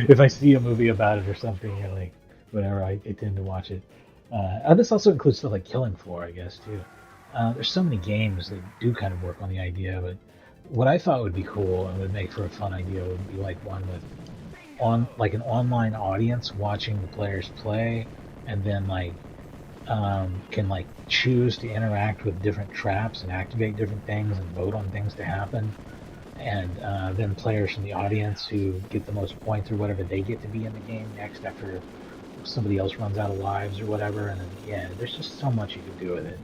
if I see a movie about it or something, or like whatever, I tend to watch it. And this also includes stuff like Killing Floor, I guess too. There's so many games that do kind of work on the idea, but what I thought would be cool and would make for a fun idea would be like one with like an online audience watching the players play, and then like can like choose to interact with different traps and activate different things and vote on things to happen. And then players from the audience who get the most points or whatever, they get to be in the game next after somebody else runs out of lives or whatever. And then, yeah, there's just so much you can do with it.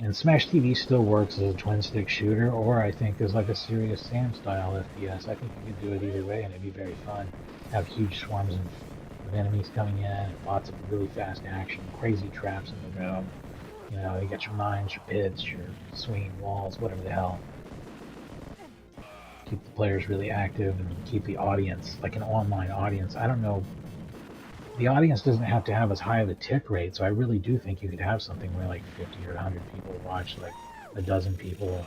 And Smash TV still works as a twin stick shooter, or I think as like a Serious Sam style FPS. I think you could do it either way, and it'd be very fun. Have huge swarms of enemies coming in, and lots of really fast action, crazy traps in the room. You got your mines, your pits, your swinging walls, whatever the hell. Keep the players really active and keep the audience, like an online audience. I don't know. The audience doesn't have to have as high of a tick rate, so I really do think you could have something where like 50 or 100 people watch, like a dozen people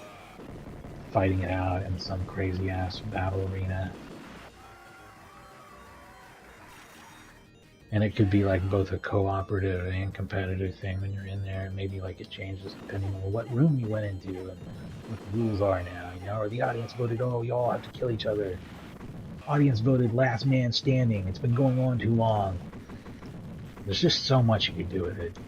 fighting it out in some crazy ass battle arena. And it could be like both a cooperative and competitive thing when you're in there. Maybe like it changes depending on what room you went into and what the rules are now, or the audience voted, oh, you all have to kill each other. Audience voted last man standing. It's been going on too long. There's just so much you could do with it.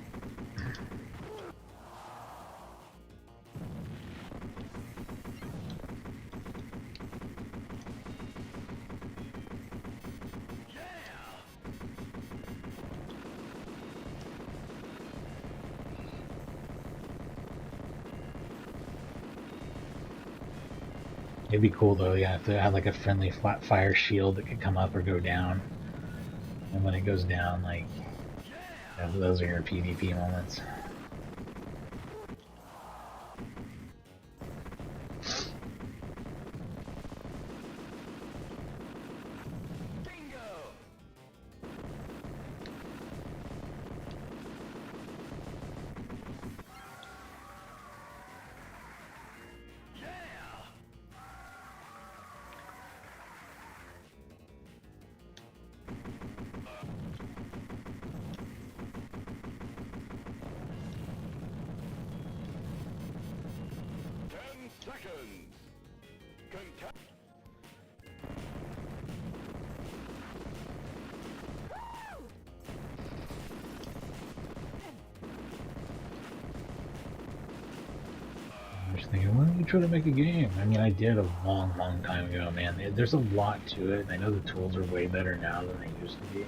It'd be cool though, yeah, if they had like a friendly fire shield that could come up or go down. And when it goes down, like, those are your PvP moments. Seconds. I was thinking, why don't you try to make a game? I mean, I did a long, long time ago, man. There's a lot to it, and I know the tools are way better now than they used to be.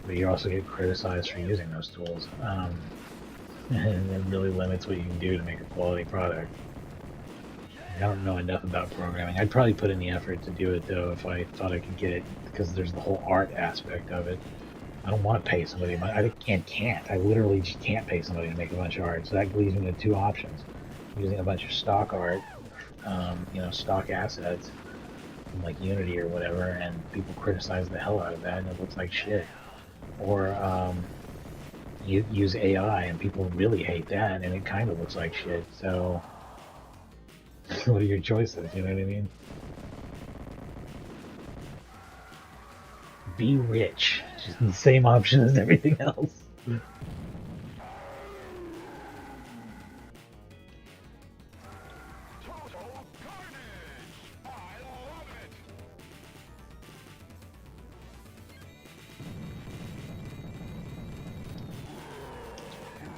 But you also get criticized for using those tools. And it really limits what you can do to make a quality product. I don't know enough about programming. I'd probably put in the effort to do it, though, if I thought I could get it, because there's the whole art aspect of it. I don't want to pay somebody. I can't. I literally just can't pay somebody to make a bunch of art. So that leaves me with two options. Using a bunch of stock art, stock assets from like Unity or whatever, and people criticize the hell out of that, and it looks like shit. Or you use AI, and people really hate that, and it kind of looks like shit. So, what are your choices? You know what I mean? Be rich. Just the same option as everything else.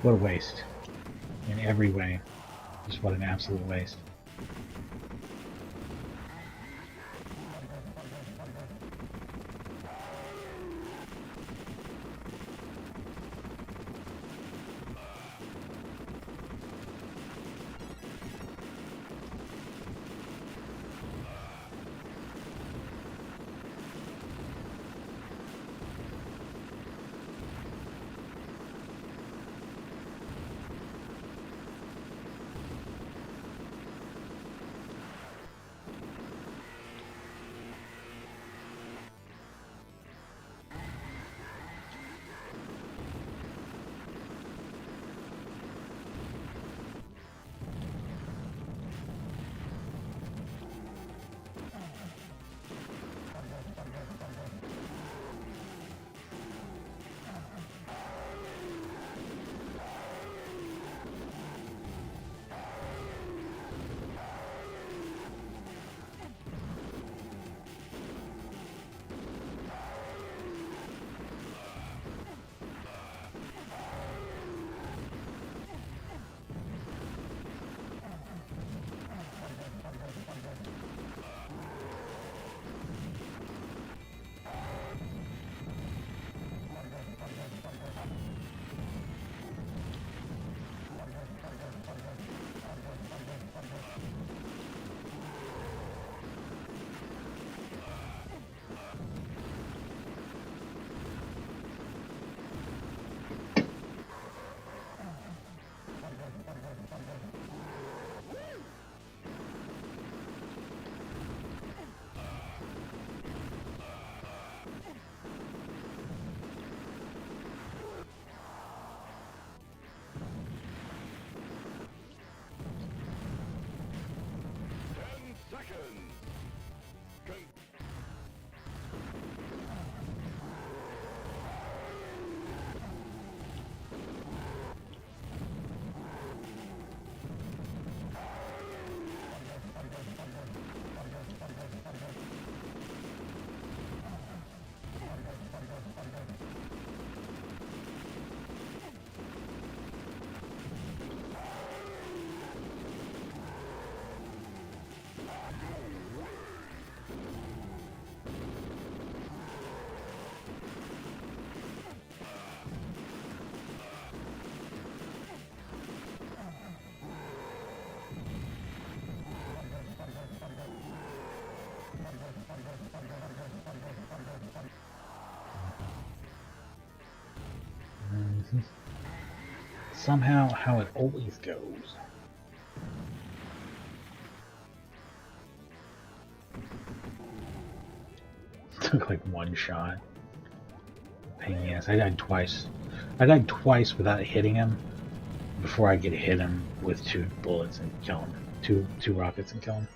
What a waste. In every way. Just what an absolute waste. Somehow, how it always goes. Took like one shot. Pain in the ass. I died twice. I died twice without hitting him before I could hit him with 2 bullets and kill him. Two rockets and kill him.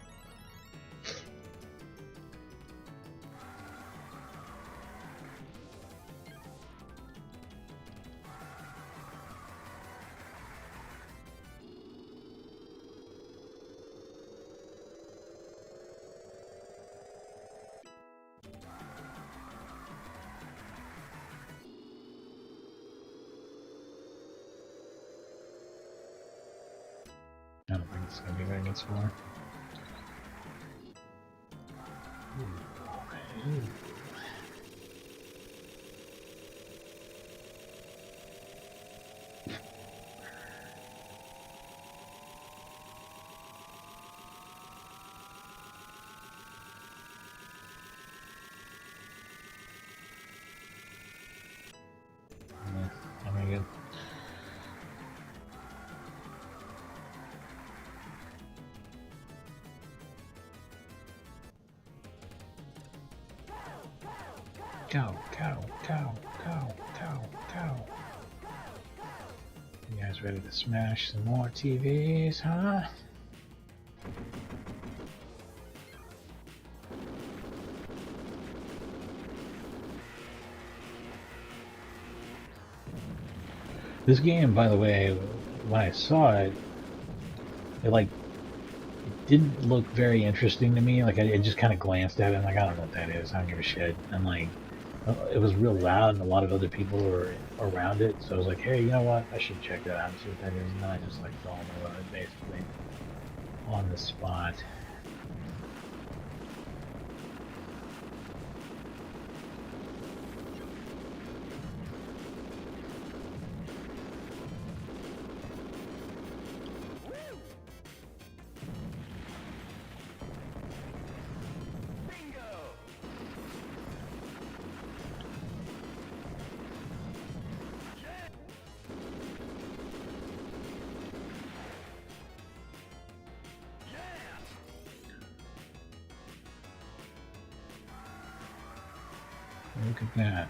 I don't think it's gonna be very good score. I'm gonna get. Go, go, go, go, go, go. You guys ready to smash some more TVs, huh? This game, by the way, when I saw it, it like didn't look very interesting to me. Like I just kind of glanced at it and like I don't know what that is. I don't give a shit. And like it was real loud and a lot of other people were around it. So I was like, hey, you know what? I should check that out and see what that is. And then I just like fell in love with it basically on the spot. Look at that.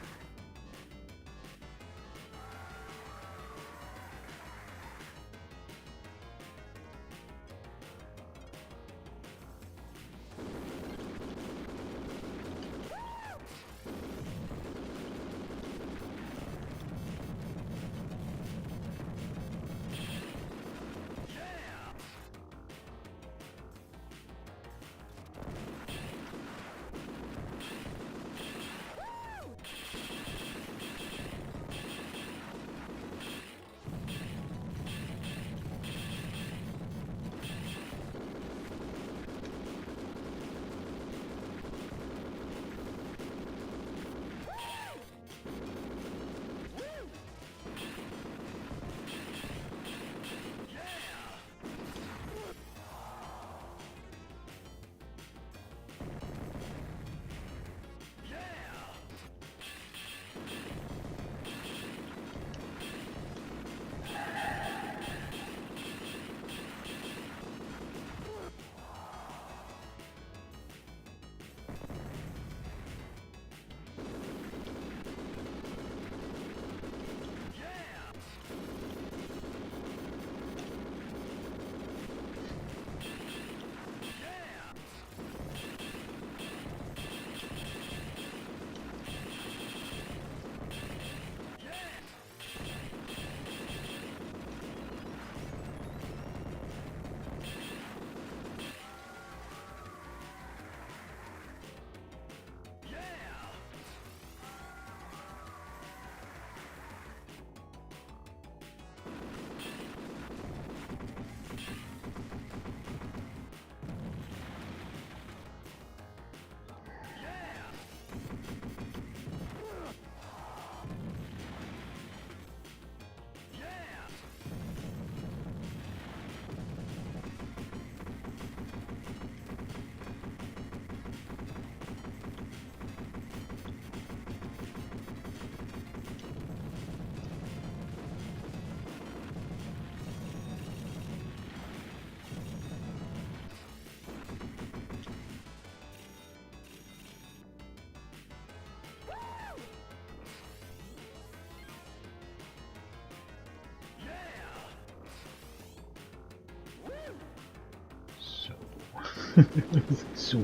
So, is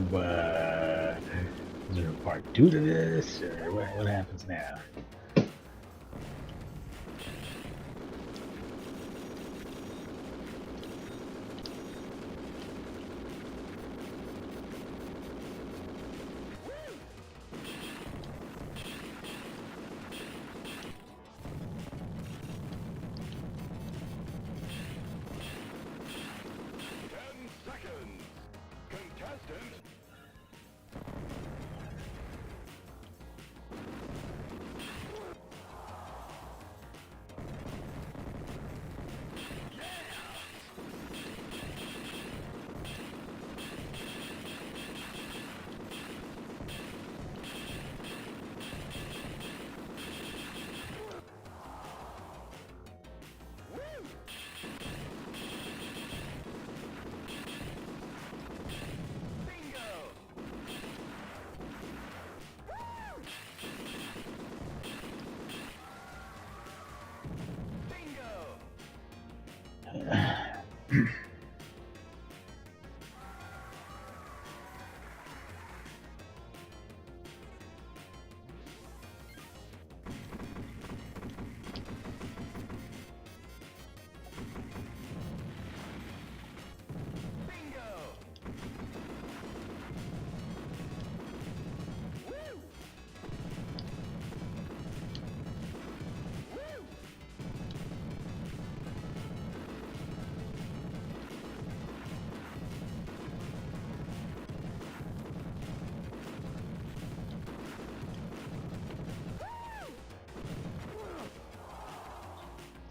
there a part 2 to this, or what happens now?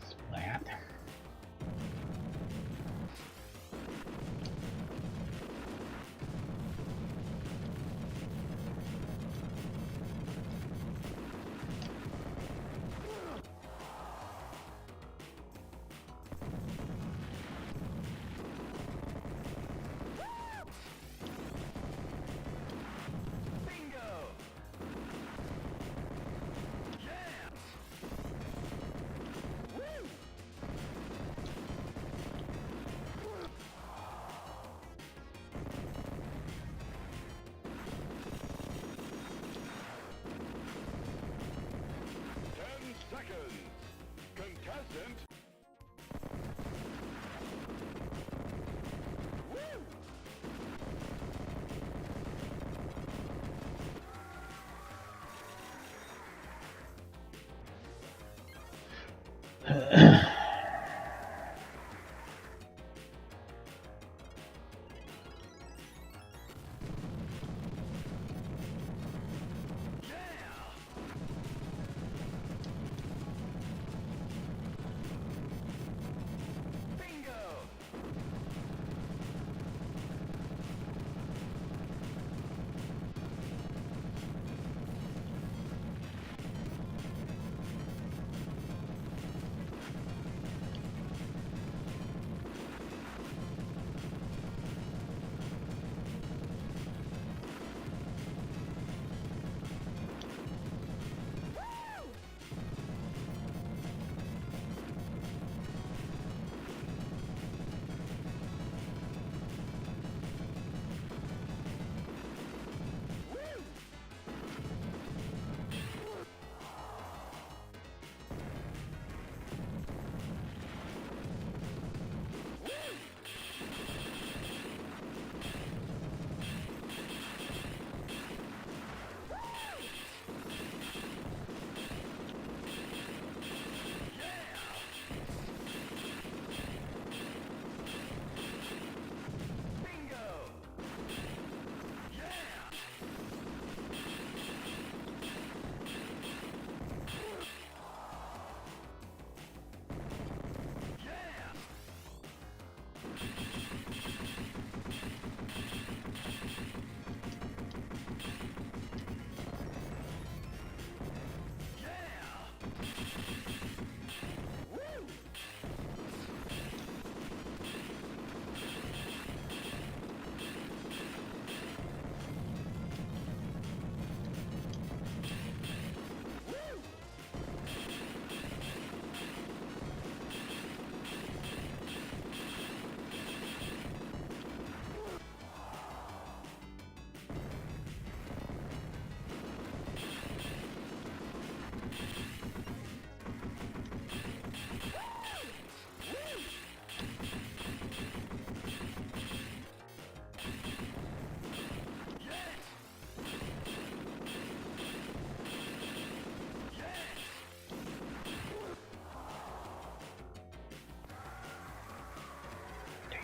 Splat.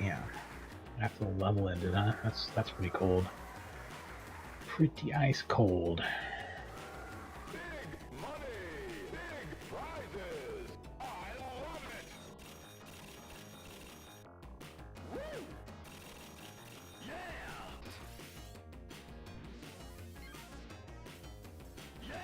Damn. I have to level it, did I? That's pretty cold. Pretty ice cold. Big money! Big prizes! I love it! Woo! Yeah! Yeah!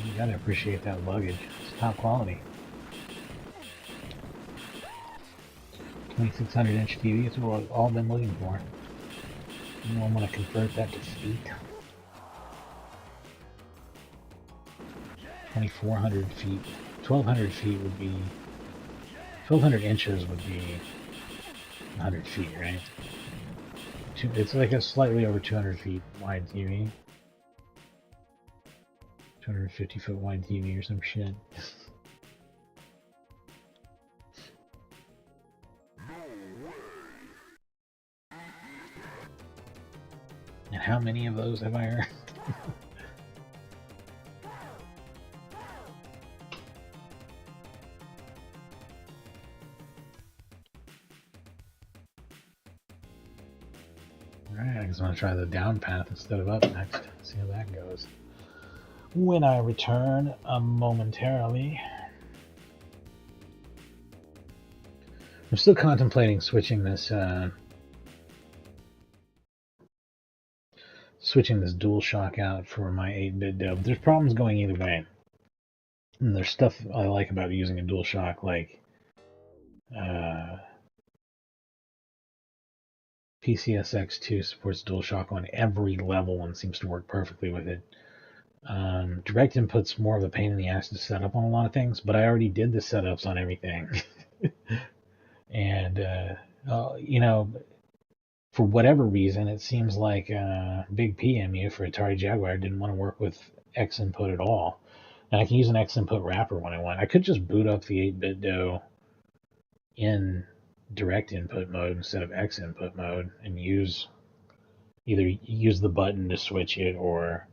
You gotta appreciate that luggage. It's top quality. 2600-inch TV, that's what I've all been looking for. You know, I'm gonna convert that to feet. 2400 feet. 1200 feet would be... 1200 inches would be 100 feet, right? It's like a slightly over 200 feet wide TV. 250 foot wide TV or some shit. And how many of those have I earned? Alright, I just want to try the down path instead of up next. See how that goes. When I return momentarily. I'm still contemplating switching this DualShock out for my 8-bit dub. There's problems going either way. And there's stuff I like about using a DualShock, like PCSX2 supports DualShock on every level and seems to work perfectly with it. Direct input's more of a pain in the ass to set up on a lot of things, but I already did the setups on everything. And, you know, for whatever reason, it seems like Big PMU for Atari Jaguar didn't want to work with X input at all. And I can use an X input wrapper when I want. I could just boot up the 8-bit DOE in direct input mode instead of X input mode and either use the button to switch it or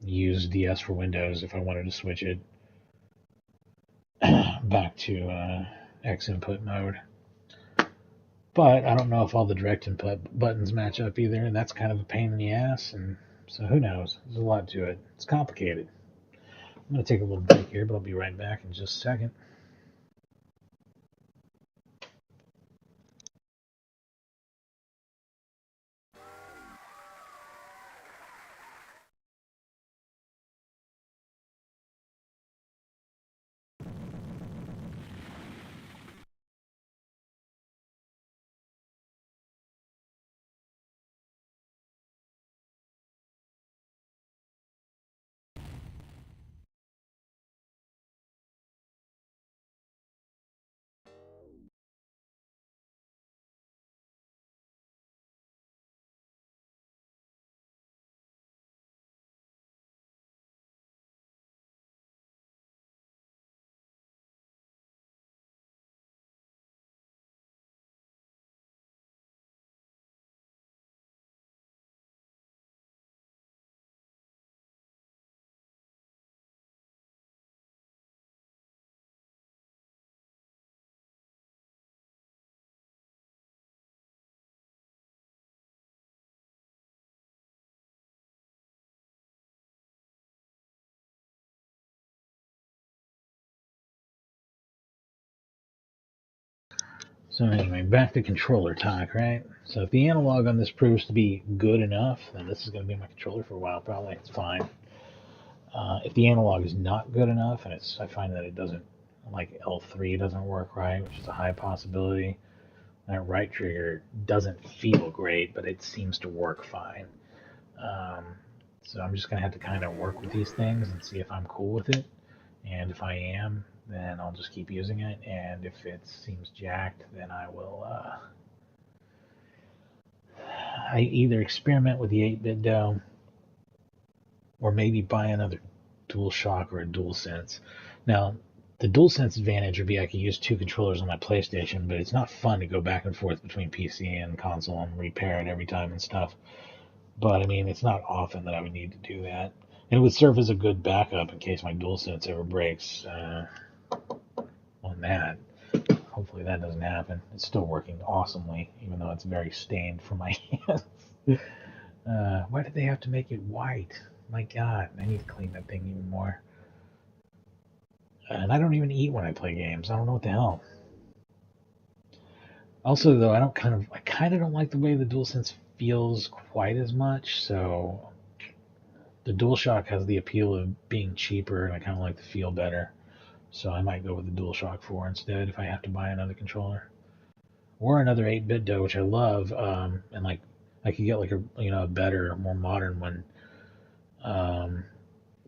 use DS for Windows if I wanted to switch it back to X input mode. But I don't know if all the direct input buttons match up either, and that's kind of a pain in the ass, and so who knows? There's a lot to it. It's complicated. I'm going to take a little break here, but I'll be right back in just a second. So anyway, back to controller talk, right? So if the analog on this proves to be good enough, then this is going to be my controller for a while, probably. It's fine. If the analog is not good enough, and I find that it doesn't, like L3 doesn't work right, which is a high possibility, That right trigger doesn't feel great, but it seems to work fine. Um, so I'm just gonna have to kind of work with these things and see if I'm cool with it. And if I am, then I'll just keep using it. And if it seems jacked, then I will. I either experiment with the 8-bit DOE or maybe buy another DualShock or a DualSense. Now, the DualSense advantage would be I could use two controllers on my PlayStation, but it's not fun to go back and forth between PC and console and repair it every time and stuff. But I mean, it's not often that I would need to do that. And it would serve as a good backup in case my DualSense ever breaks on that. Hopefully that doesn't happen. It's still working awesomely, even though it's very stained from my hands. Why did they have to make it white? My God, I need to clean that thing even more. And I don't even eat when I play games. I don't know what the hell. Also, though, I kind of don't like the way the DualSense feels quite as much. So the DualShock has the appeal of being cheaper, and I kind of like the feel better. So I might go with the DualShock 4 instead if I have to buy another controller, or another 8-bit DOE, which I love. And like I could get like a better, more modern one.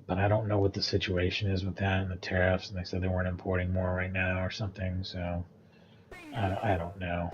But I don't know what the situation is with that and the tariffs. And they said they weren't importing more right now or something. So I don't know.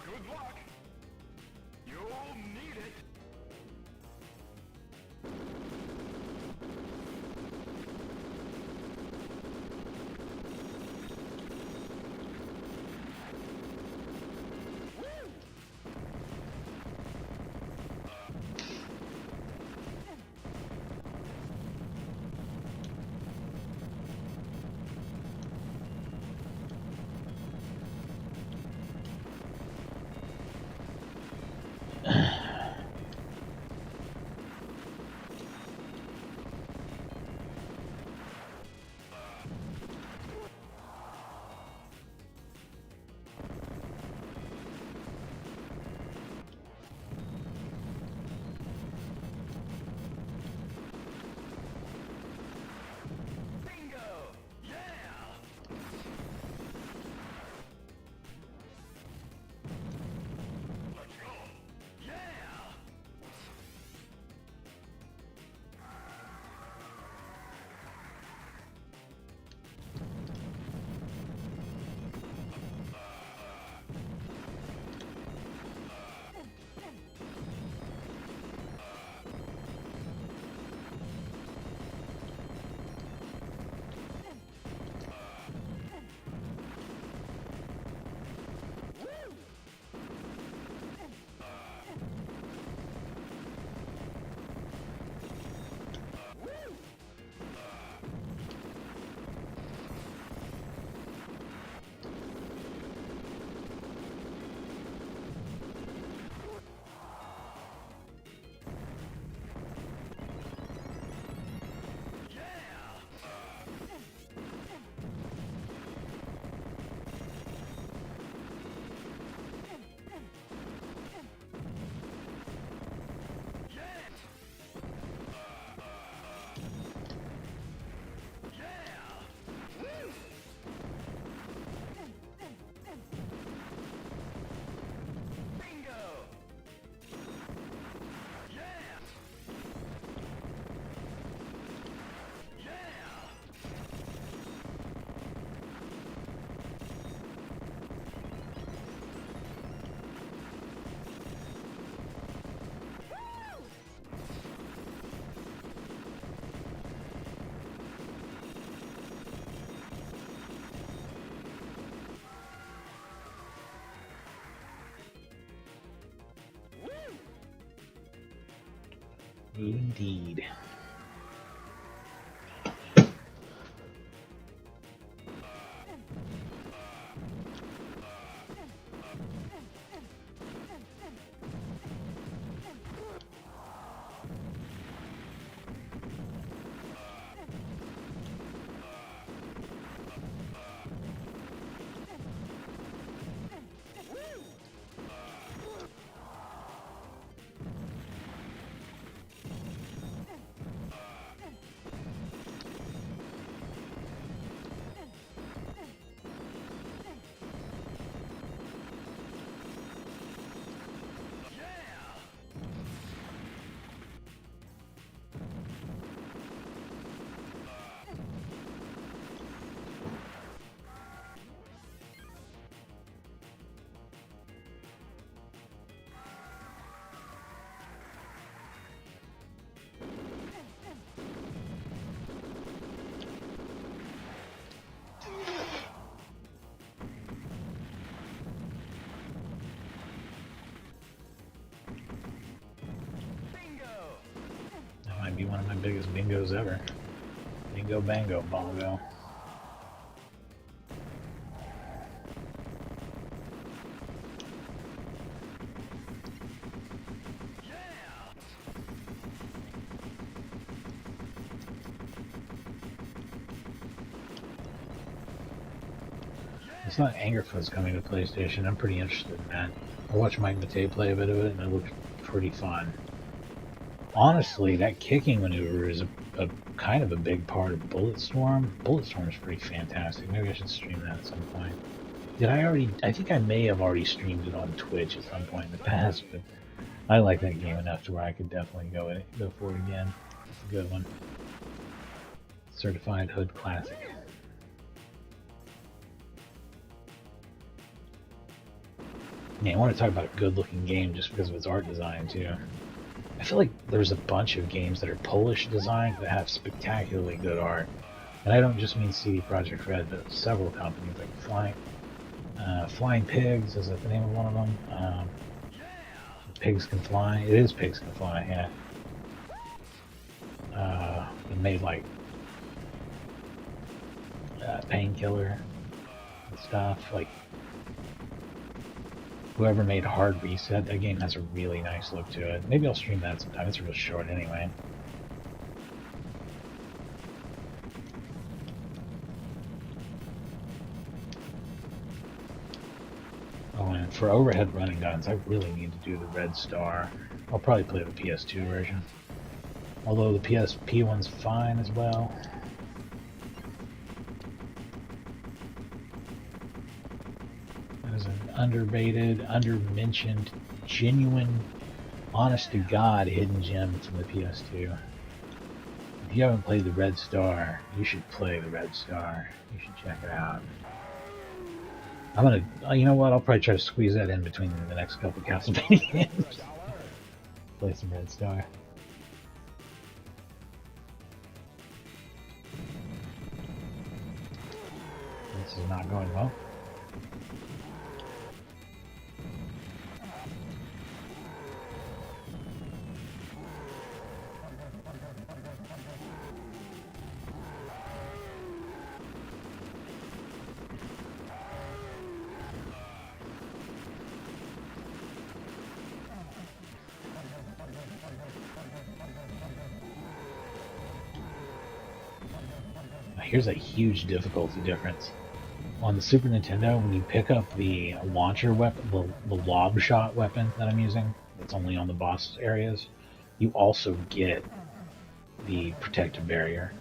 Good luck. You'll need it. Indeed. That might be one of my biggest bingos ever. Bingo, bango, bongo. I saw Angerfoot's coming to PlayStation. I'm pretty interested in that. I watched Mike Matei play a bit of it, and it looked pretty fun. Honestly, that kicking maneuver is a kind of a big part of Bulletstorm. Bulletstorm is pretty fantastic. Maybe I should stream that at some point. Did I already? I think I may have already streamed it on Twitch at some point in the past, but I like that game enough to where I could definitely go for it again. It's a good one. Certified Hood Classic. Yeah, I want to talk about a good-looking game just because of its art design too. I feel like there's a bunch of games that are Polish designed that have spectacularly good art, and I don't just mean CD Projekt Red, but several companies like Flying Pigs. Is that the name of one of them? Pigs Can Fly. It is Pigs Can Fly. Yeah. They made like Painkiller and stuff. Like whoever made Hard Reset, that game has a really nice look to it. Maybe I'll stream that sometime. It's real short anyway. Oh, and for overhead running guns, I really need to do the Red Star. I'll probably play the PS2 version. Although the PSP one's fine as well. That is an underrated, undermentioned, genuine, honest-to-God hidden gem from the PS2. If you haven't played the Red Star, you should play the Red Star. You should check it out. I'm gonna, you know what? I'll probably try to squeeze that in between the next couple Castlevania games. Play some Red Star. This is not going well. Here's a huge difficulty difference. On the Super Nintendo, when you pick up the launcher weapon, the lob shot weapon that I'm using, that's only on the boss areas, you also get the protective barrier.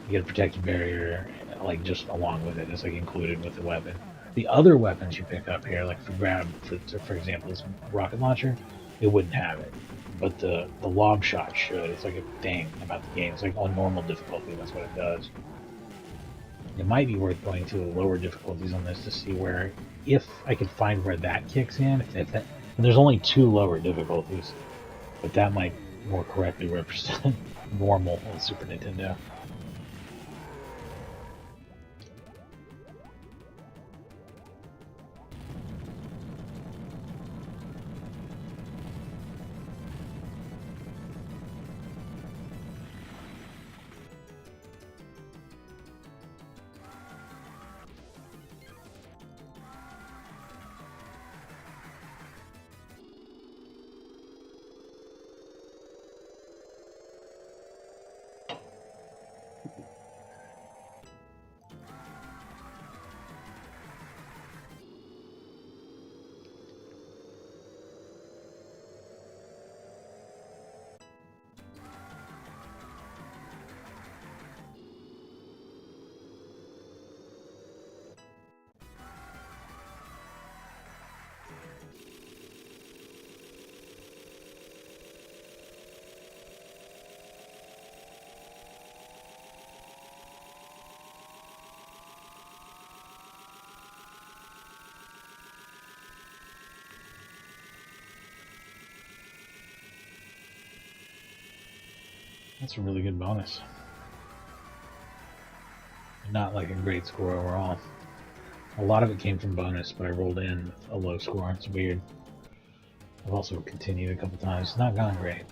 You get a protective barrier, like just along with it. It's like included with the weapon. The other weapons you pick up here, like for example, this rocket launcher, it wouldn't have it. But the lob shot should. It's like a thing about the game. It's like on normal difficulty, that's what it does. It might be worth going to the lower difficulties on this to see where, if I could find where that kicks in. And there's only 2 lower difficulties, but that might more correctly represent normal on Super Nintendo. That's a really good bonus. Not like a great score overall. A lot of it came from bonus, but I rolled in with a low score. It's weird. I've also continued a couple times. It's not gone great.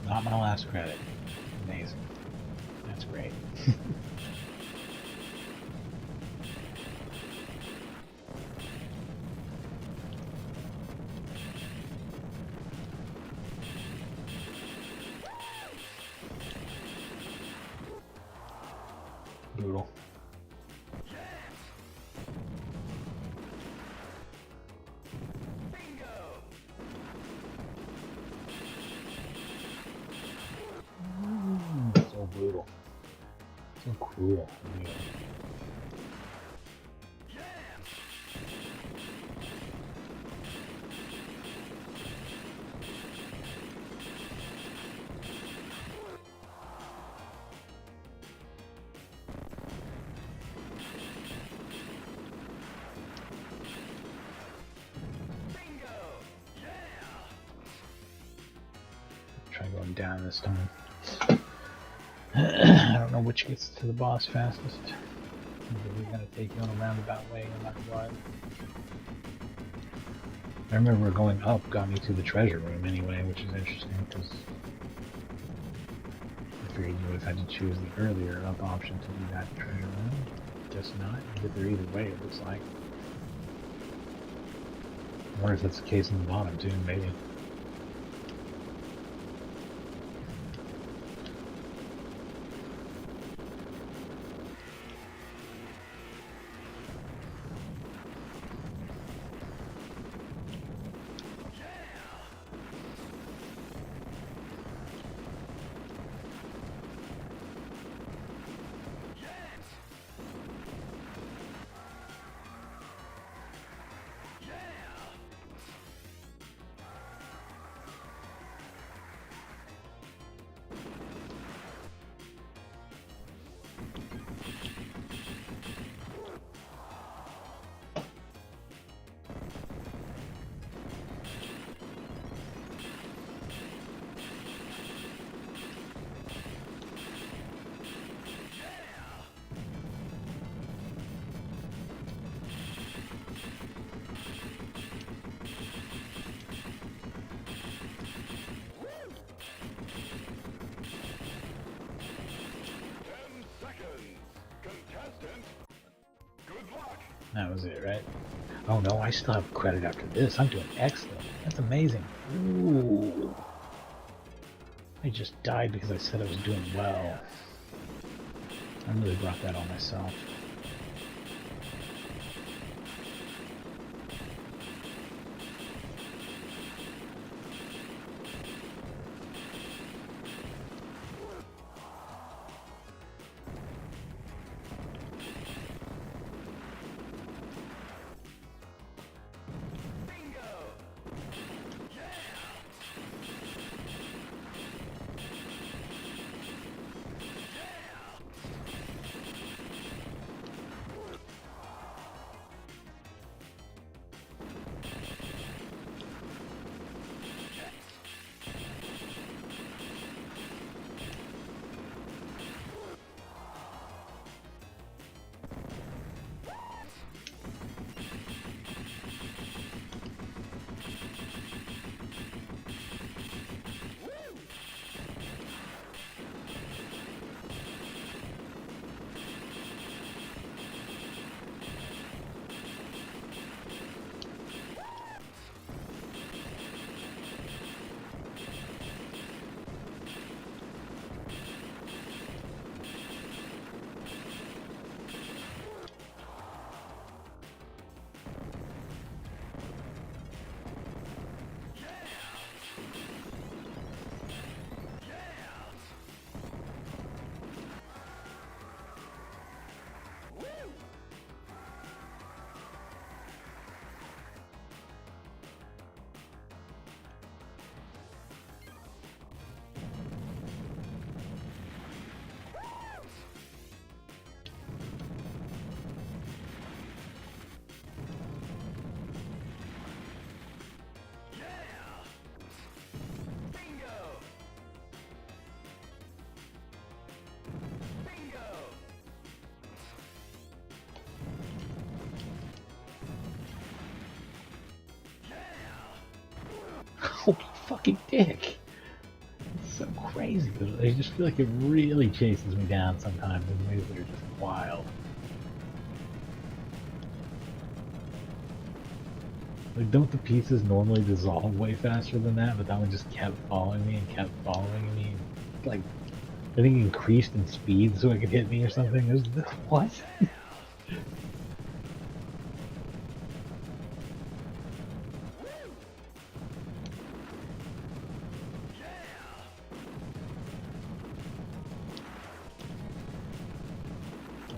Not my last credit. Amazing. That's great. Brutal. So cruel. Anyway. Try going down this time. I don't know which gets to the boss fastest. We're gonna take you on a roundabout way no matter what. I remember going up got me to the treasure room anyway, which is interesting because I figured you would have had to choose the earlier up option to do that treasure room. Guess not. You get there either way, it looks like. I wonder if that's the case in the bottom too, maybe. That was it, right? Oh no, I still have credit after this. I'm doing excellent. That's amazing. Ooh. I just died because I said I was doing well. I really brought that on myself. Holy fucking dick! It's so crazy. I just feel like it really chases me down sometimes in ways that are just wild. Like, don't the pieces normally dissolve way faster than that? But that one just kept following me and kept following me. Like, I think it increased in speed so it could hit me or something. It was, what?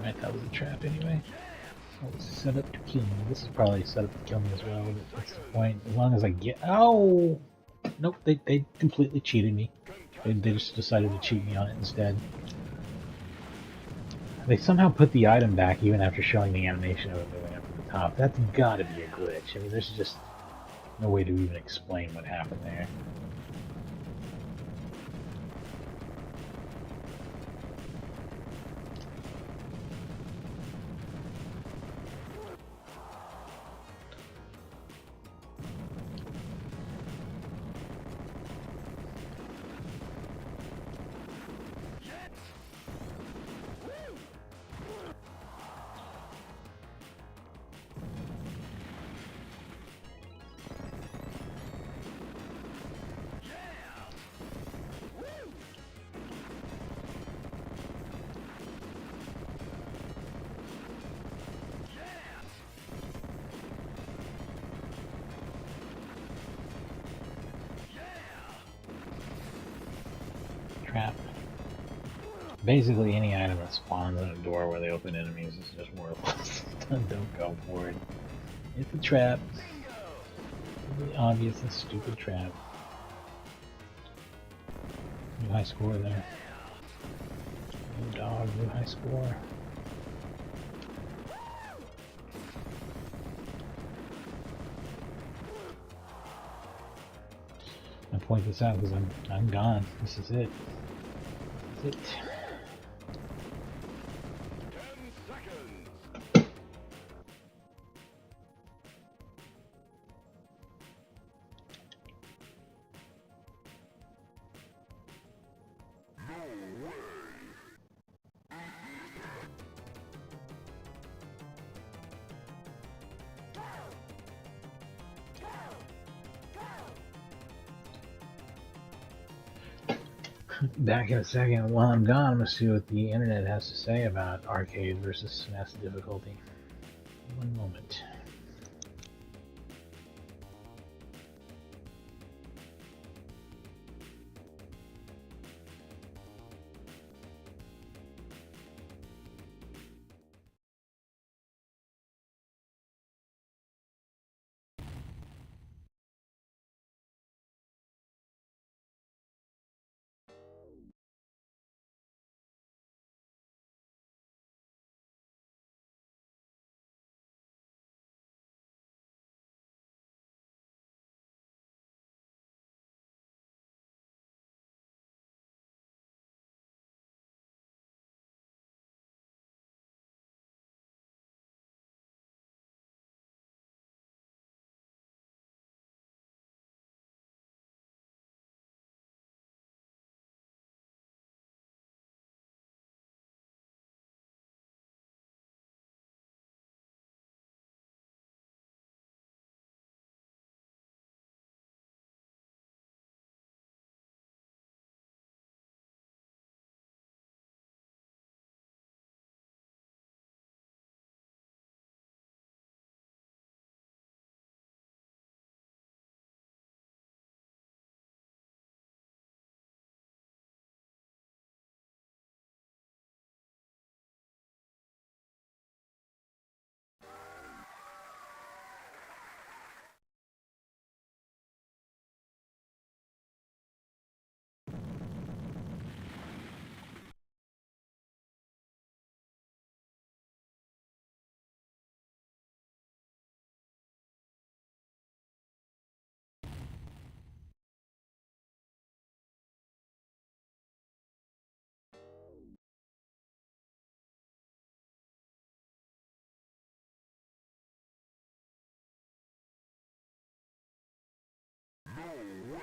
Alright, that was a trap anyway. That was set up to kill me. This is probably set up to kill me as well, but that's the point. As long as I get... Oh! Nope, they completely cheated me. They just decided to cheat me on it instead. They somehow put the item back even after showing the animation of it moving up to the top. That's gotta be a glitch. I mean, there's just no way to even explain what happened there. Trap. Basically, any item that spawns in a door where they open enemies is just worthless. Don't go for it. It's a trap. It's an obvious and stupid trap. New high score there. New dog, new high score. I point this out because I'm gone. This is it. That's it. 10 seconds. No way. Back in a second. While I'm gone, I'm gonna see what the internet has to say about arcade versus SNES difficulty. One moment. No way.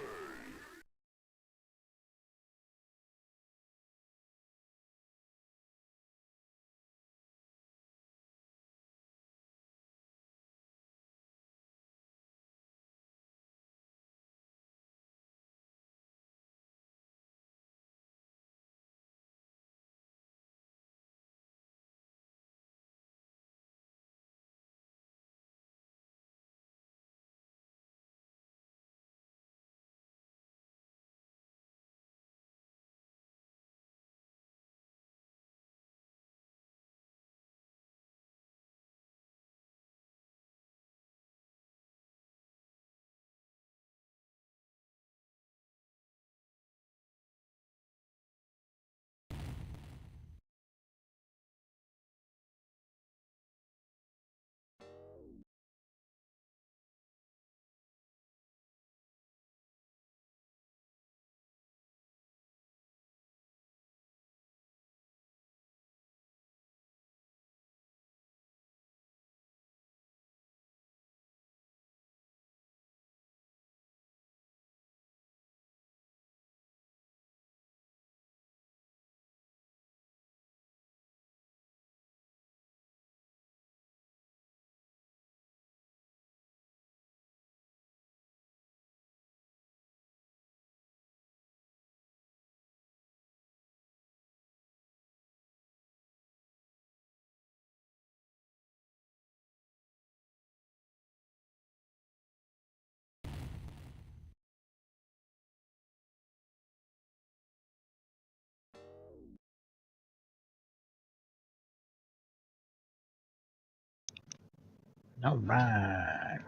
Alright.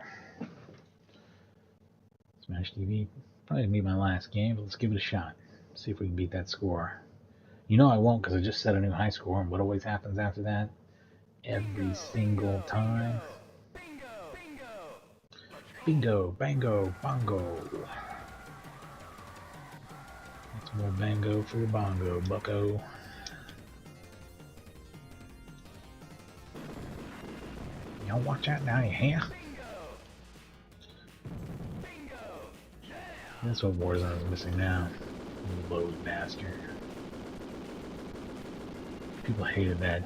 Smash TV. Probably gonna be my last game, but let's give it a shot. See if we can beat that score. You know I won't because I just set a new high score, and what always happens after that? Every single time. Bingo, bango, bongo. That's more bango for your bongo, bucko. Y'all watch out now, you hear? That's what Warzone is missing now. Load bastard. People hated that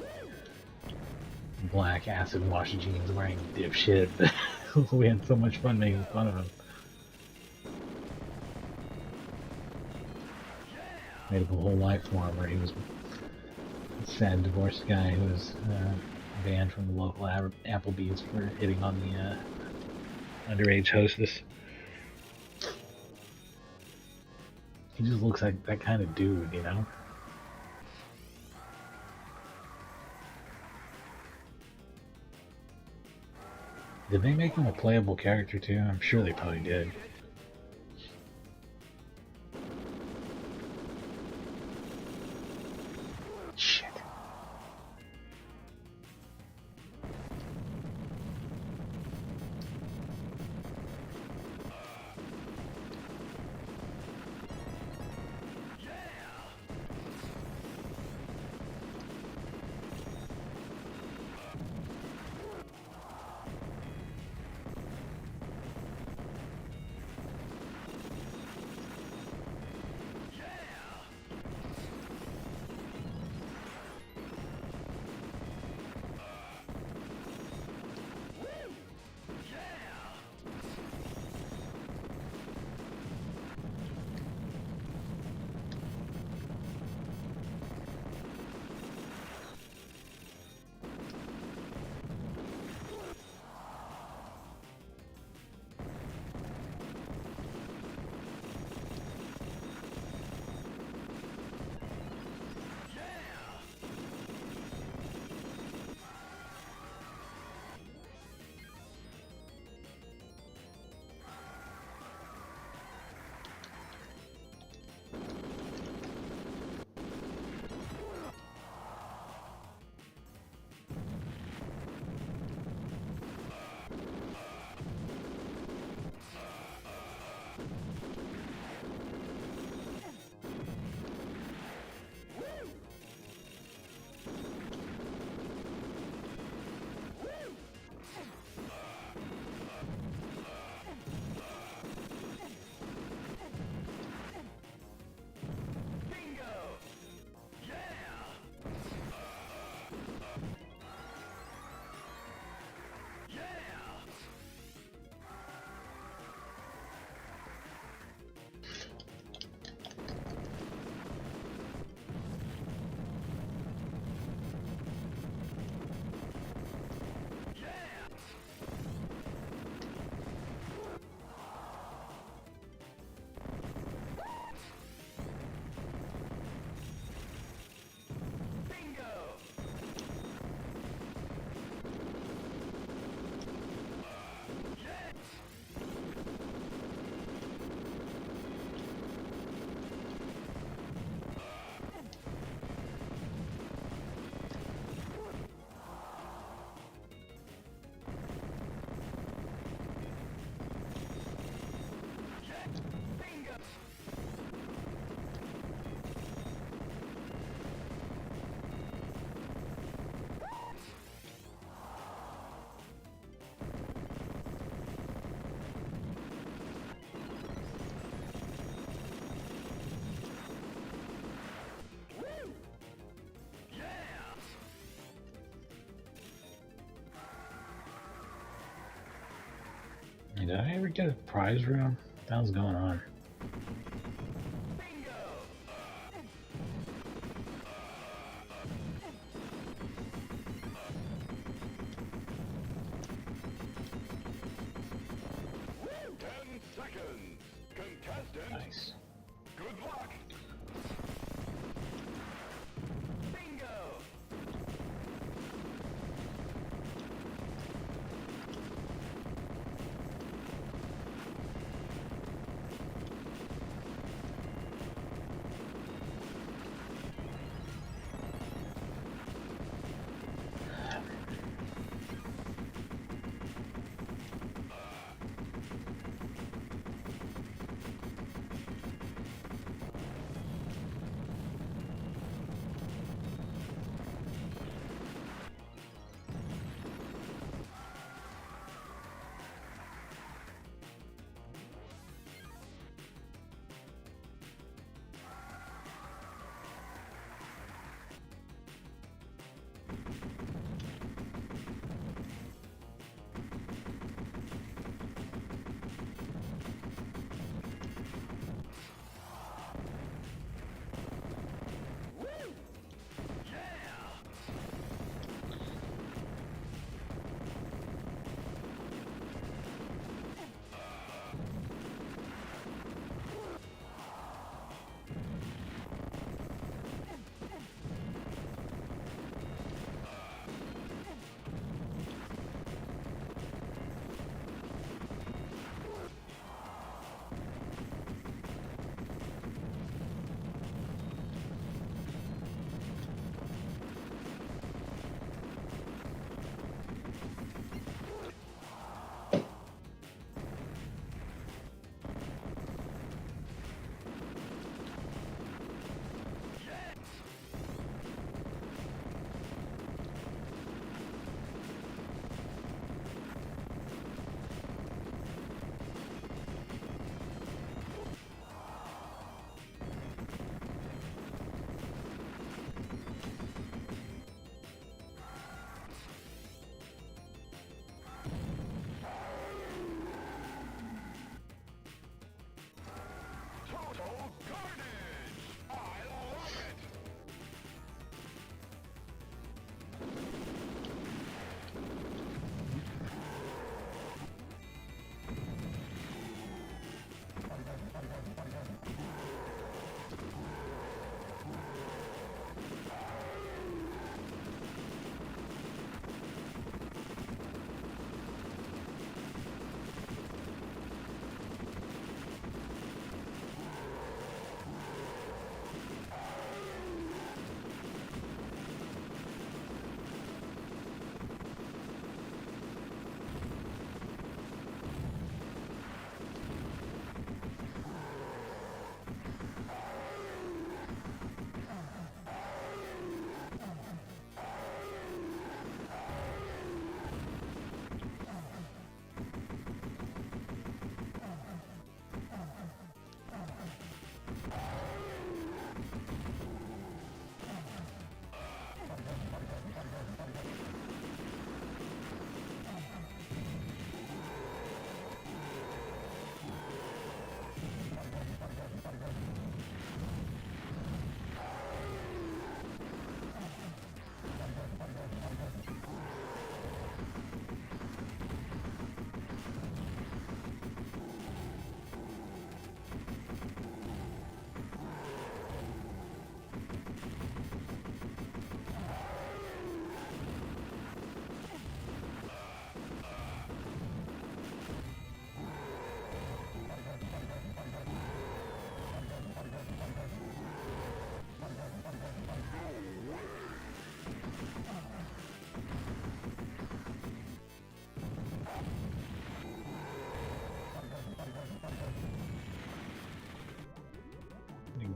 black acid wash jeans wearing dipshit. We had so much fun making fun of him. Made up a whole life for him where he was a sad divorced guy who was banned from the local Applebee's for hitting on the underage hostess. He just looks like that kind of dude, you know? Did they make him a playable character too? I'm sure they probably did. Shit. Did I ever get a prize room? What the hell's going on? Nice. Good luck. Bingo.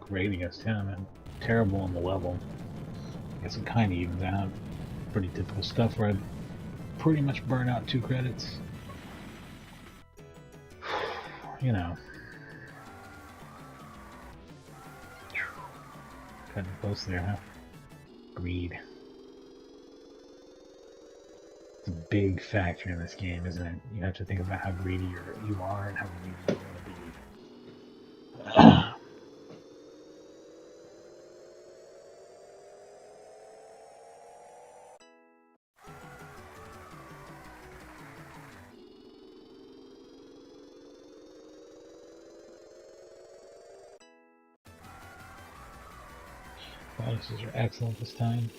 great against him and terrible on the level. I guess it kind of evens out. Pretty typical stuff where I pretty much burn out 2 credits. You know. Cutting close there, huh? Greed. It's a big factor in this game, isn't it? You have to think about how greedy you are and how greedy you want to be. Bonuses are excellent this time.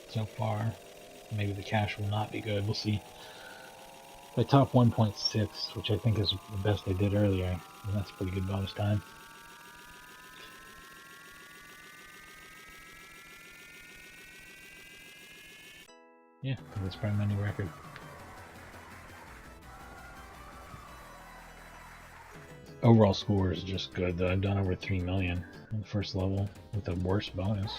So far. Maybe the cash will not be good. We'll see. I top 1.6, which I think is the best I did earlier. And that's pretty good bonus time. Yeah, that's probably my new record. Overall score is just good though. I've done over 3 million on the first level with the worst bonus.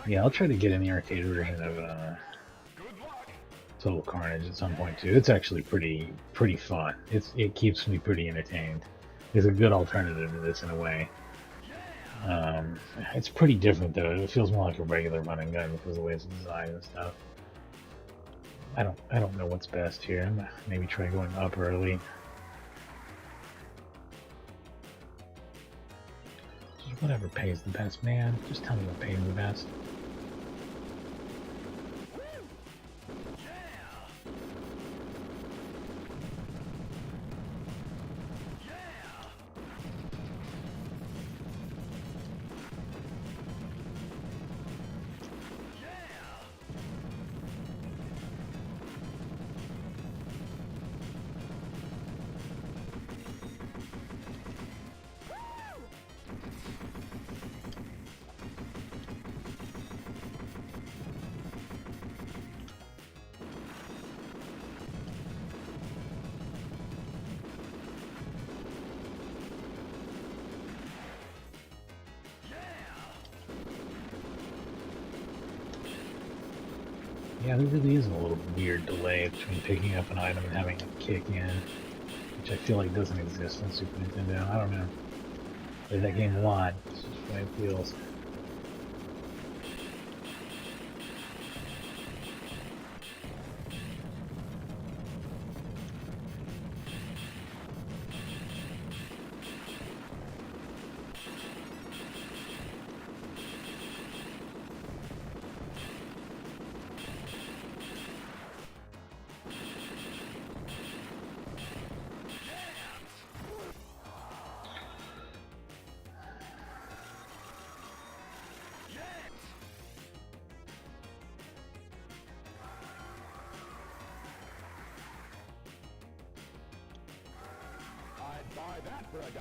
Yeah, I'll try to get in the arcade version of Total Carnage at some point too. It's actually pretty fun. It keeps me pretty entertained. It's a good alternative to this in a way. It's pretty different though. It feels more like a regular run and gun because of the way it's designed and stuff. I don't know what's best here. Maybe try going up early. Just whatever pays the best, man. Just tell me what pays the best. Yeah, there really is a little weird delay between picking up an item and having it kick in, which I feel like doesn't exist on Super Nintendo. I don't know. I play that game a lot. It's just the way it feels. Buy that for $1.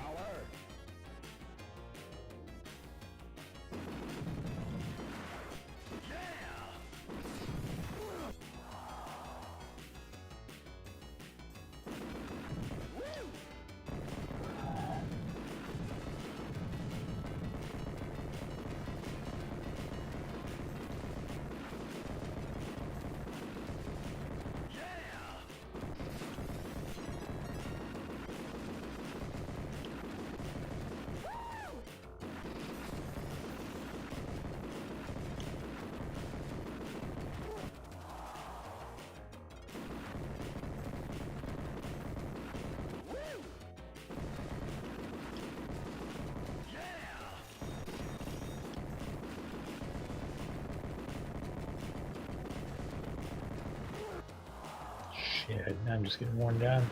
Yeah, I'm just getting worn down.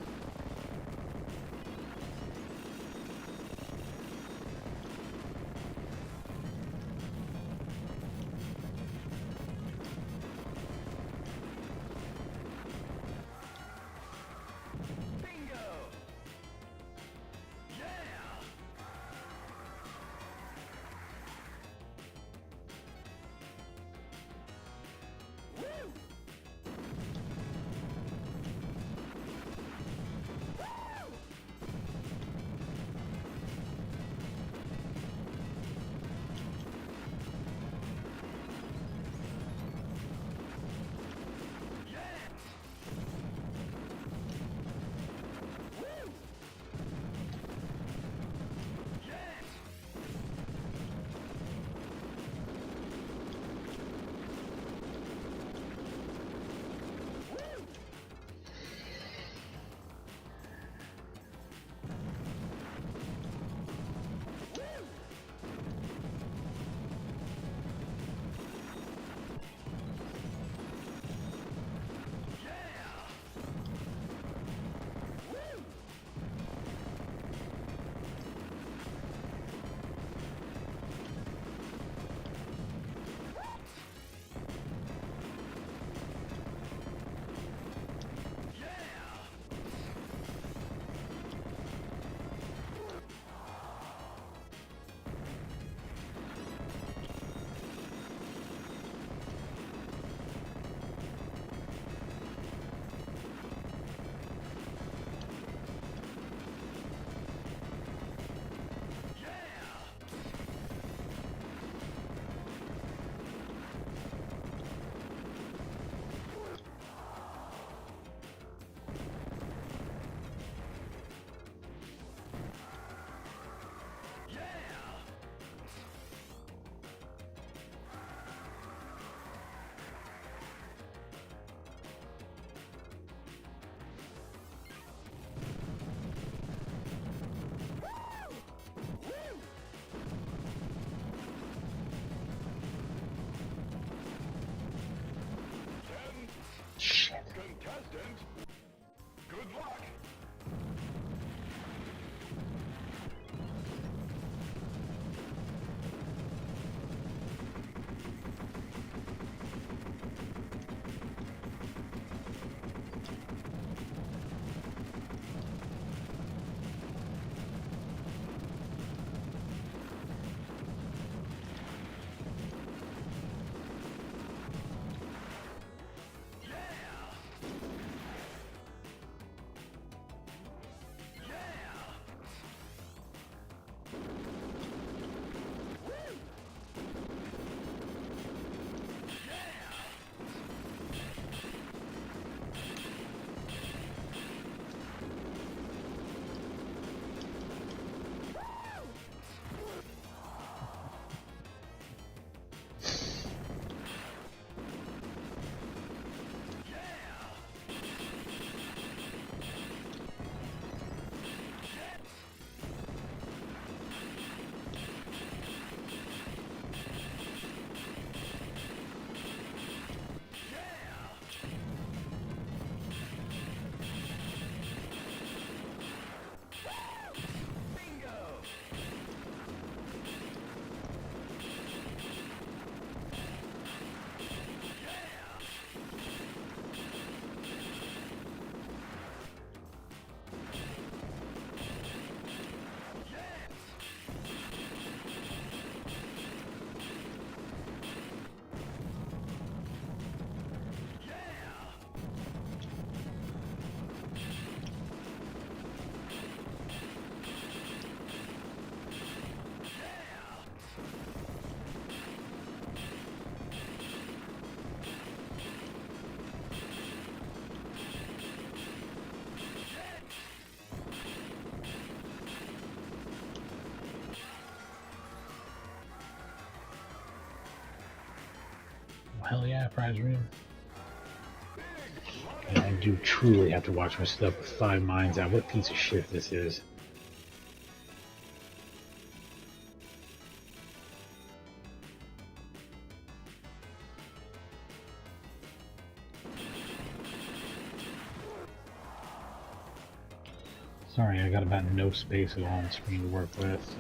Shit. Contestant, good luck. Hell yeah, prize room. And I do truly have to watch my stuff with 5 minds out. What piece of shit this is. Sorry, I got about no space at all on the screen to work with, so...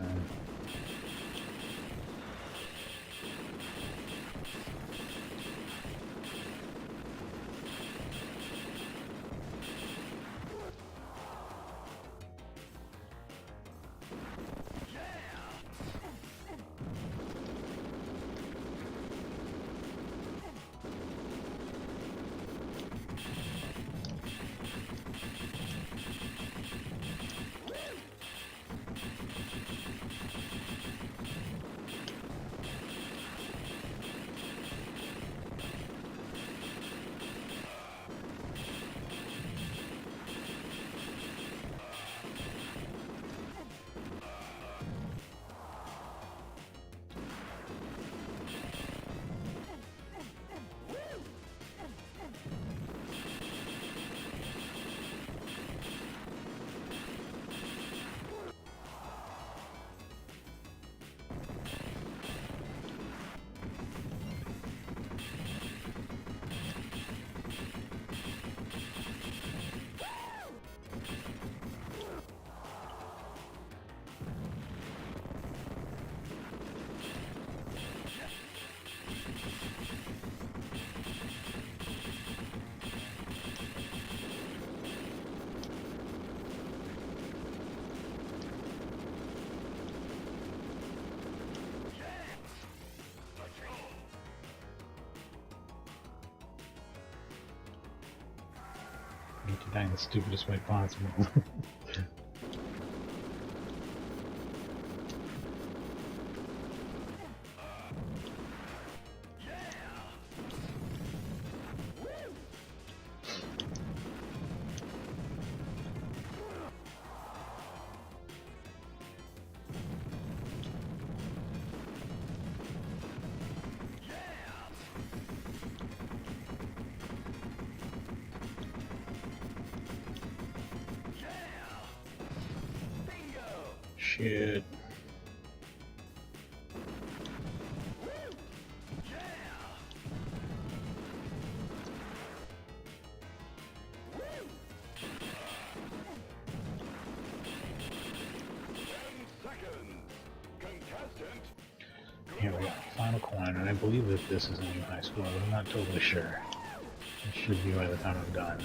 Need to die in the stupidest way possible. Shit. Here we go. Final coin, and I believe that this is a new high score, but I'm not totally sure. It should be by the time I'm done.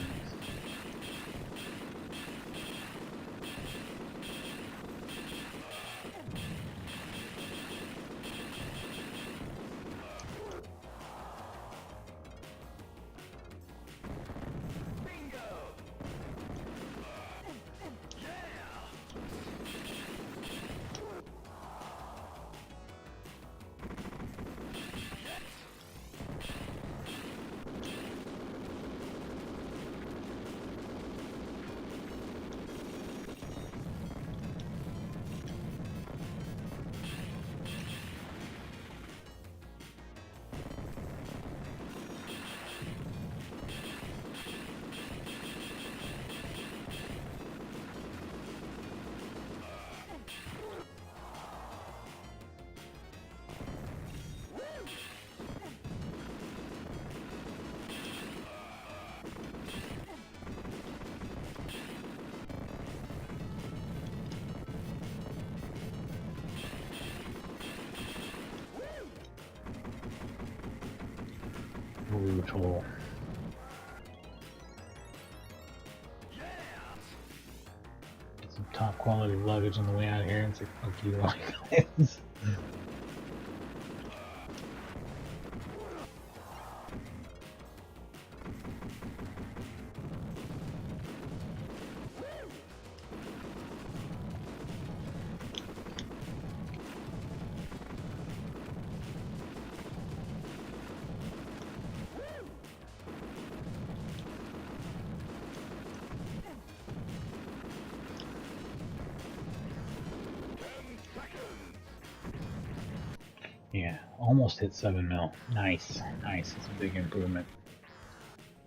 Brutal. Get some top quality luggage on the way out of here and say fuck you like this. Yeah, almost hit 7 mil. Nice, nice. It's a big improvement.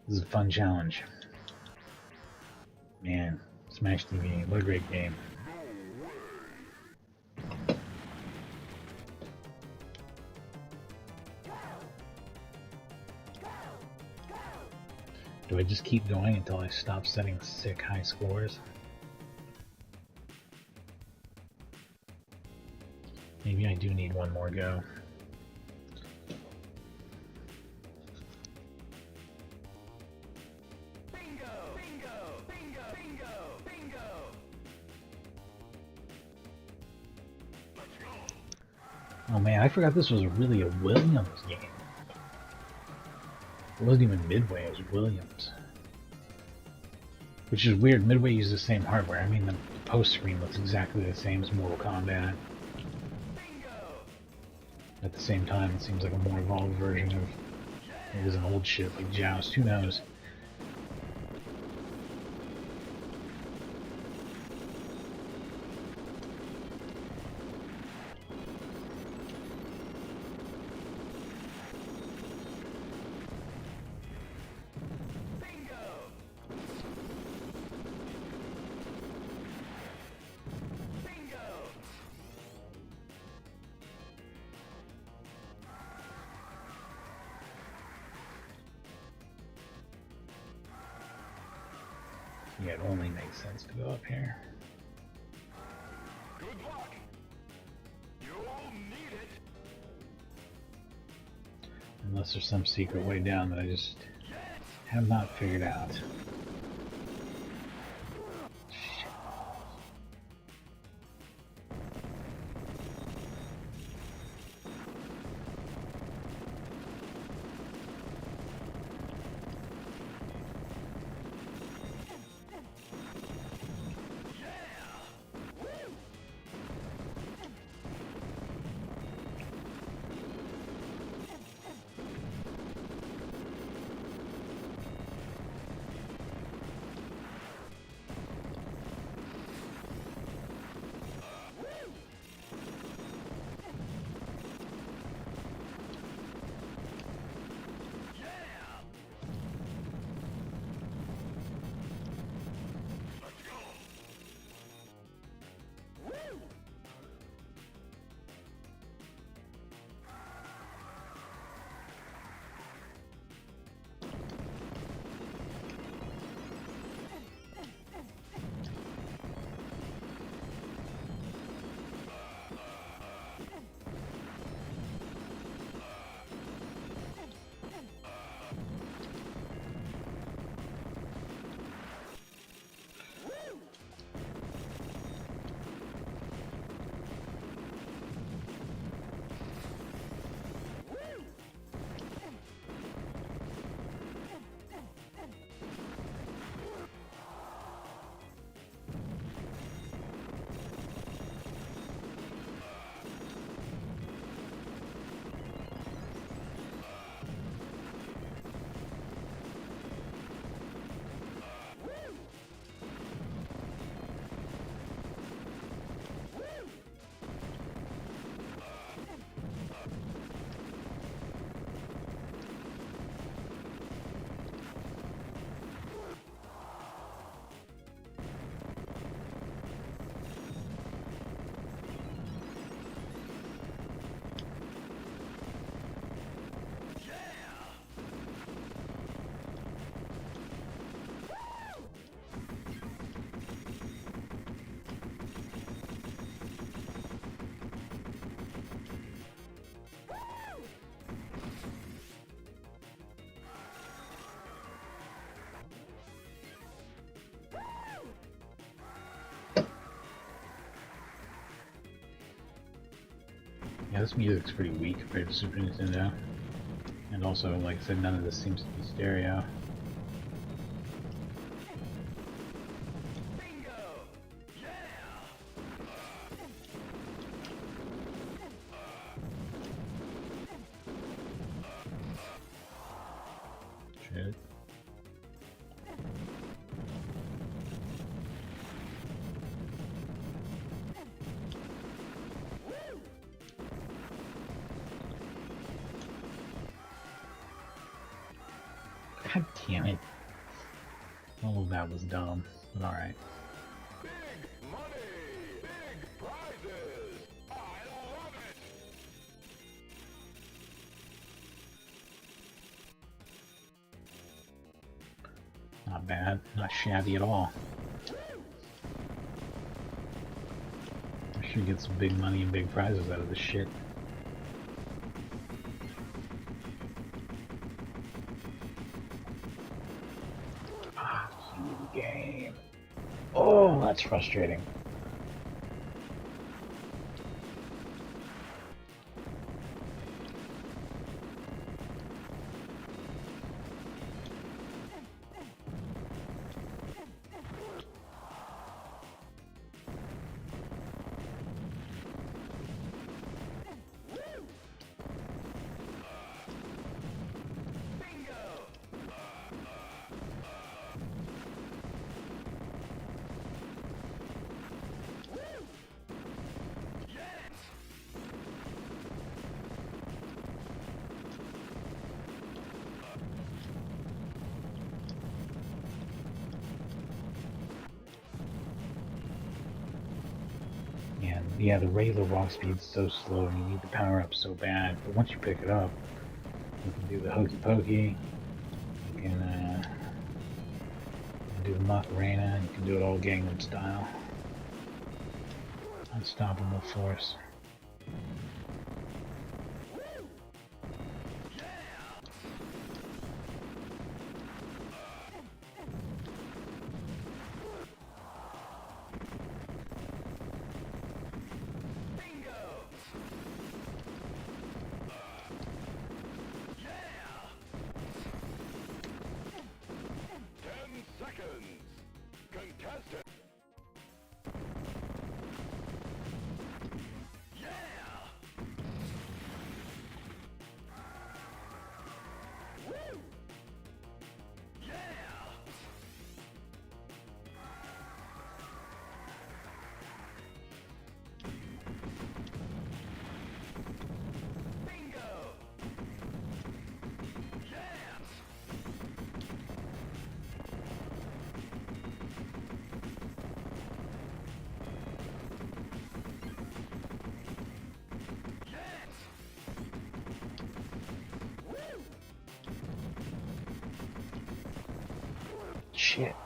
This is a fun challenge. Man, Smash TV, what a great game. Do I just keep going until I stop setting sick high scores? Maybe I do need one more go. Bingo! Bingo! Bingo! Bingo! Bingo! Let's go! Oh man, I forgot this was really a Williams game. It wasn't even Midway, it was Williams. Which is weird, Midway uses the same hardware. I mean, the post screen looks exactly the same as Mortal Kombat. At the same time, it seems like a more evolved version of it was an old shit like Joust. Who knows? Yeah, it only makes sense to go up here. Good luck. You'll need it. Unless there's some secret way down that I just have not figured out. Shit. Yeah, this music's pretty weak compared to Super Nintendo. And also, like I said, none of this seems to be stereo. Shit. God damn it. All of that was dumb, but alright. Big money. Big prizes. I love it. Not bad, not shabby at all. I Should get some big money and big prizes out of this shit. Ah, you game. Oh, that's frustrating. Yeah, the regular walk speed's so slow and you need the power up so bad. But once you pick it up, you can do the hokey pokey, you can do the Macarena, you can do it all Gangnam style. Unstoppable force. Contestant. Shit.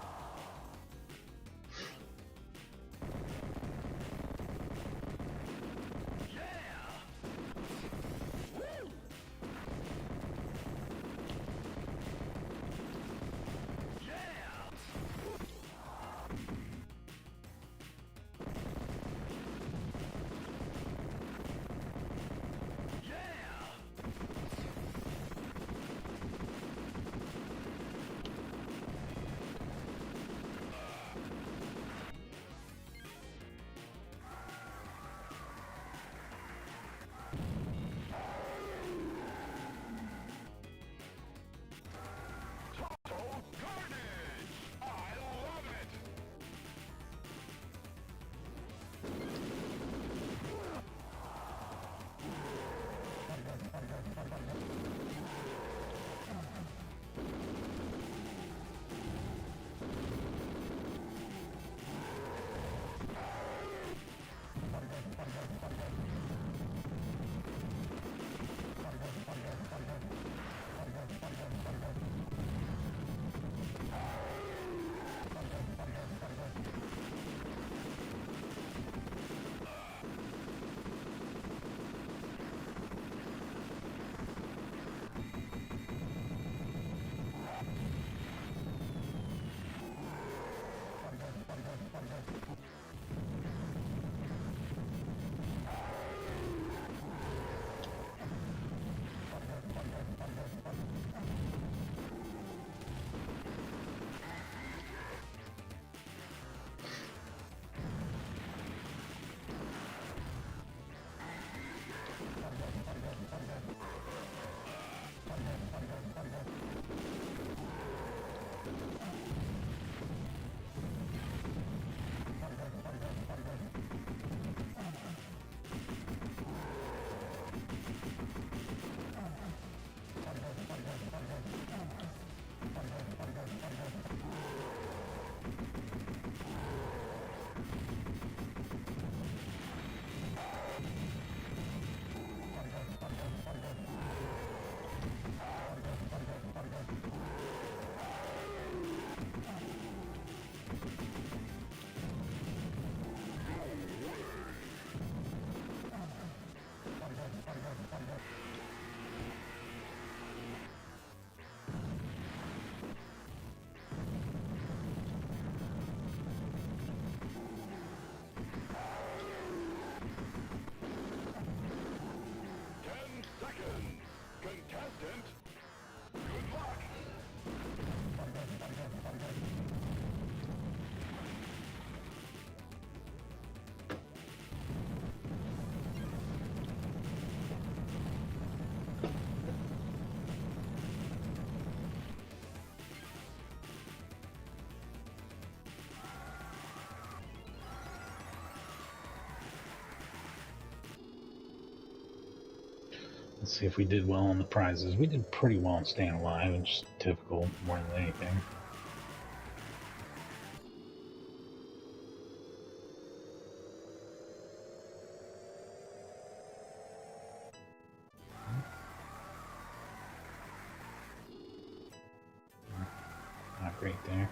Let's see if we did well on the prizes. We did pretty well in staying alive. It's typical more than anything. Not great there.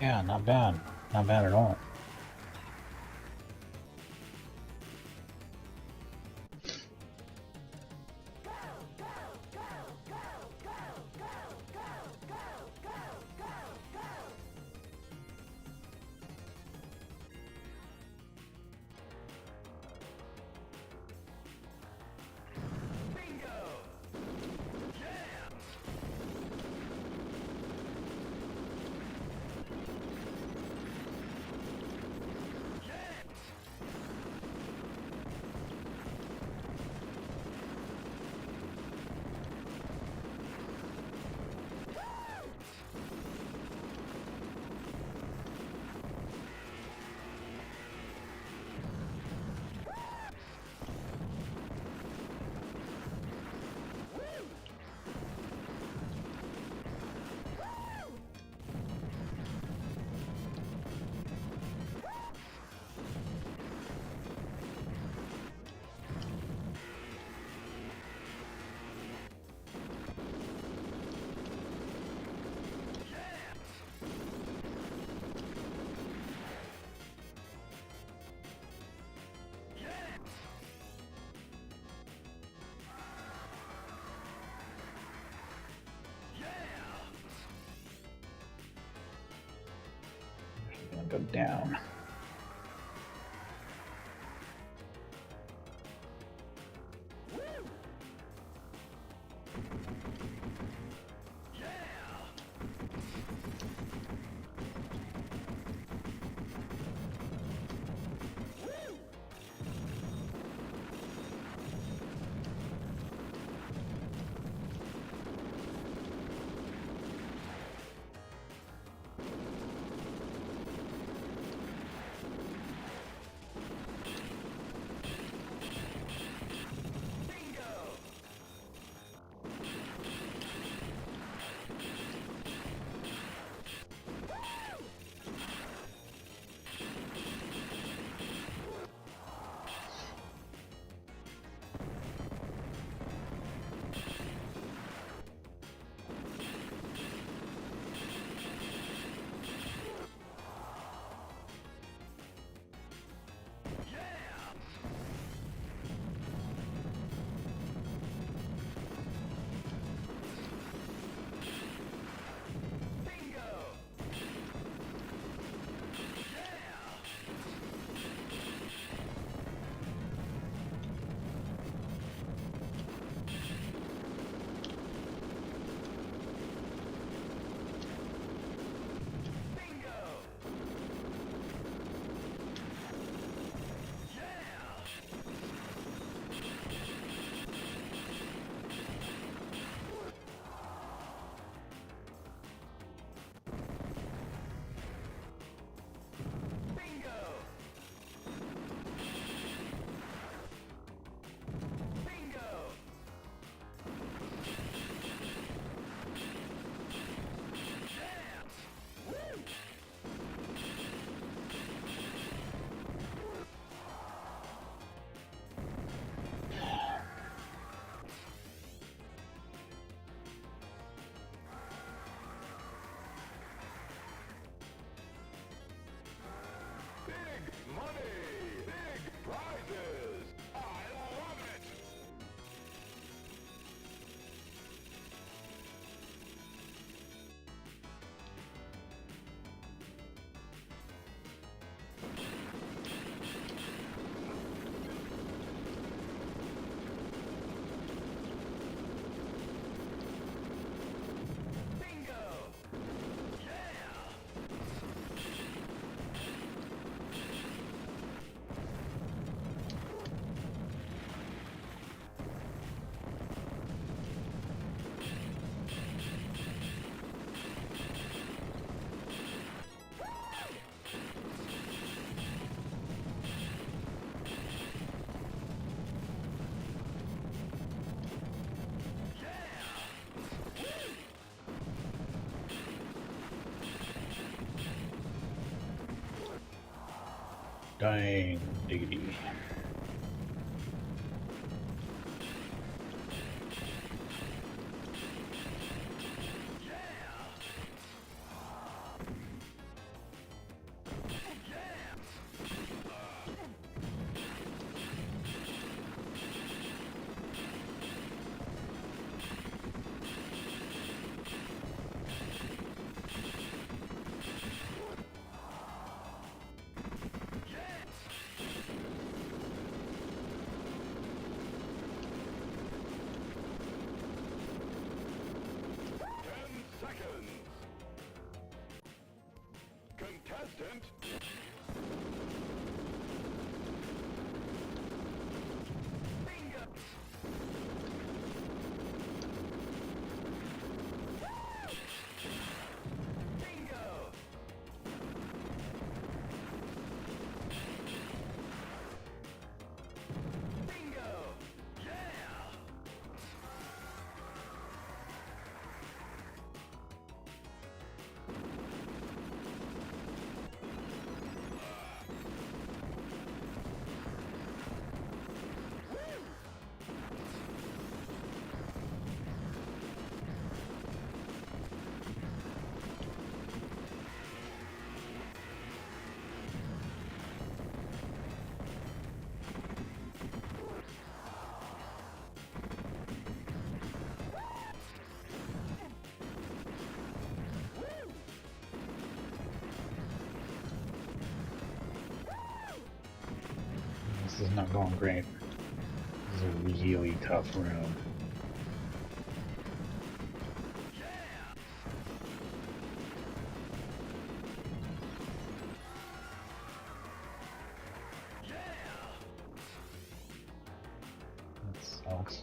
Yeah, not bad. Not bad at all. Go down. Dying diggity. Contestant. Bingo. Bingo. Bingo. Yeah. This is not going great. This is a really tough room. That sucks.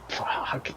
Fuck.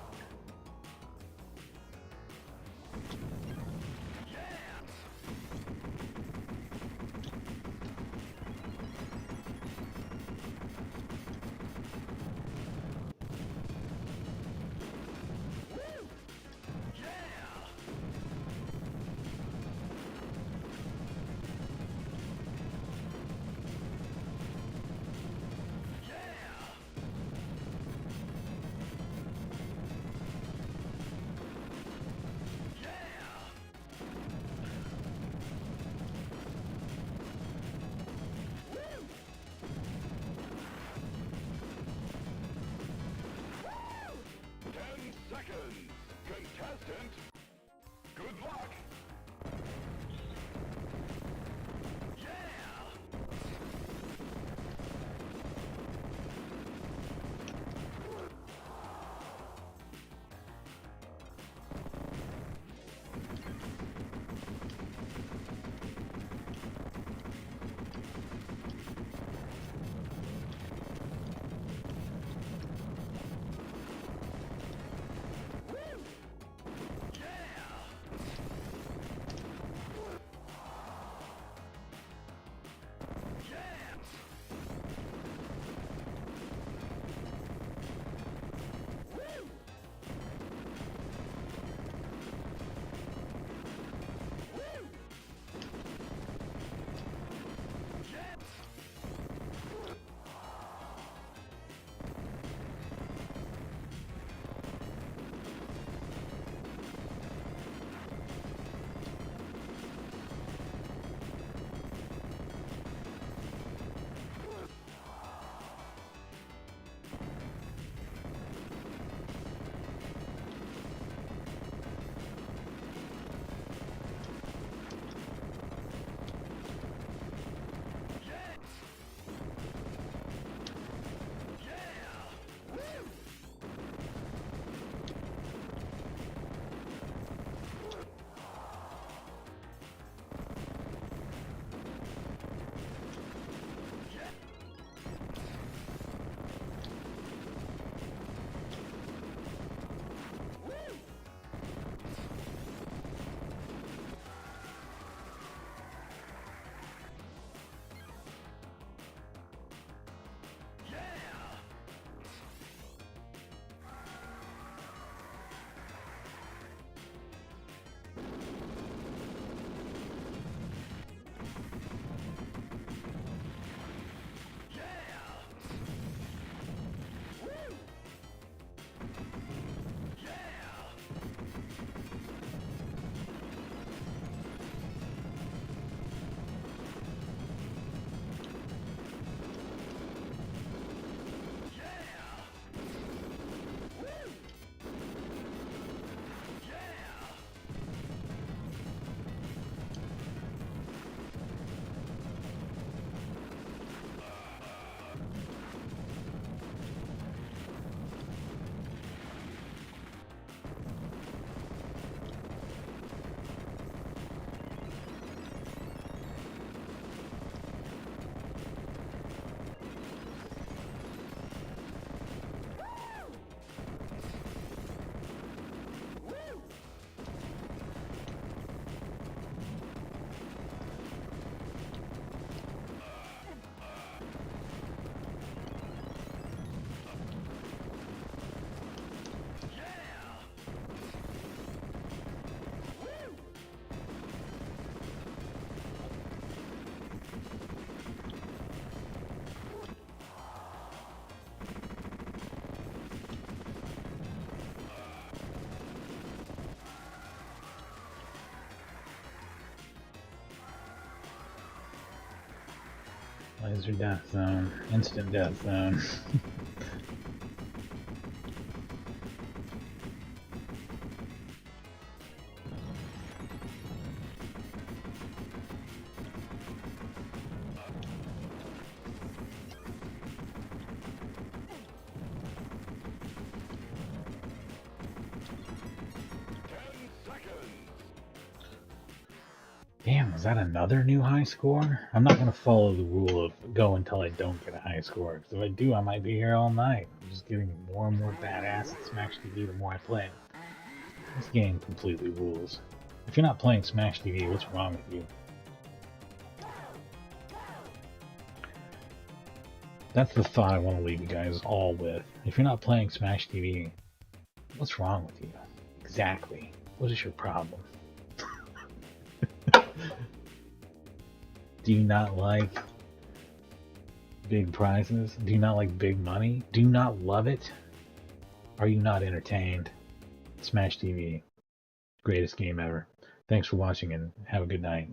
Good luck. Yeah. Laser death zone. Instant death zone. Damn, is that another new high score? I'm not going to follow the rule of go until I don't get a high score, because if I do, I might be here all night. I'm just getting more and more badass at Smash TV the more I play it. This game completely rules. If you're not playing Smash TV, what's wrong with you? That's the thought I want to leave you guys all with. If you're not playing Smash TV, what's wrong with you? Exactly. What is your problem? Do you not like big prizes? Do you not like big money? Do you not love it? Are you not entertained? Smash TV. Greatest game ever. Thanks for watching and have a good night.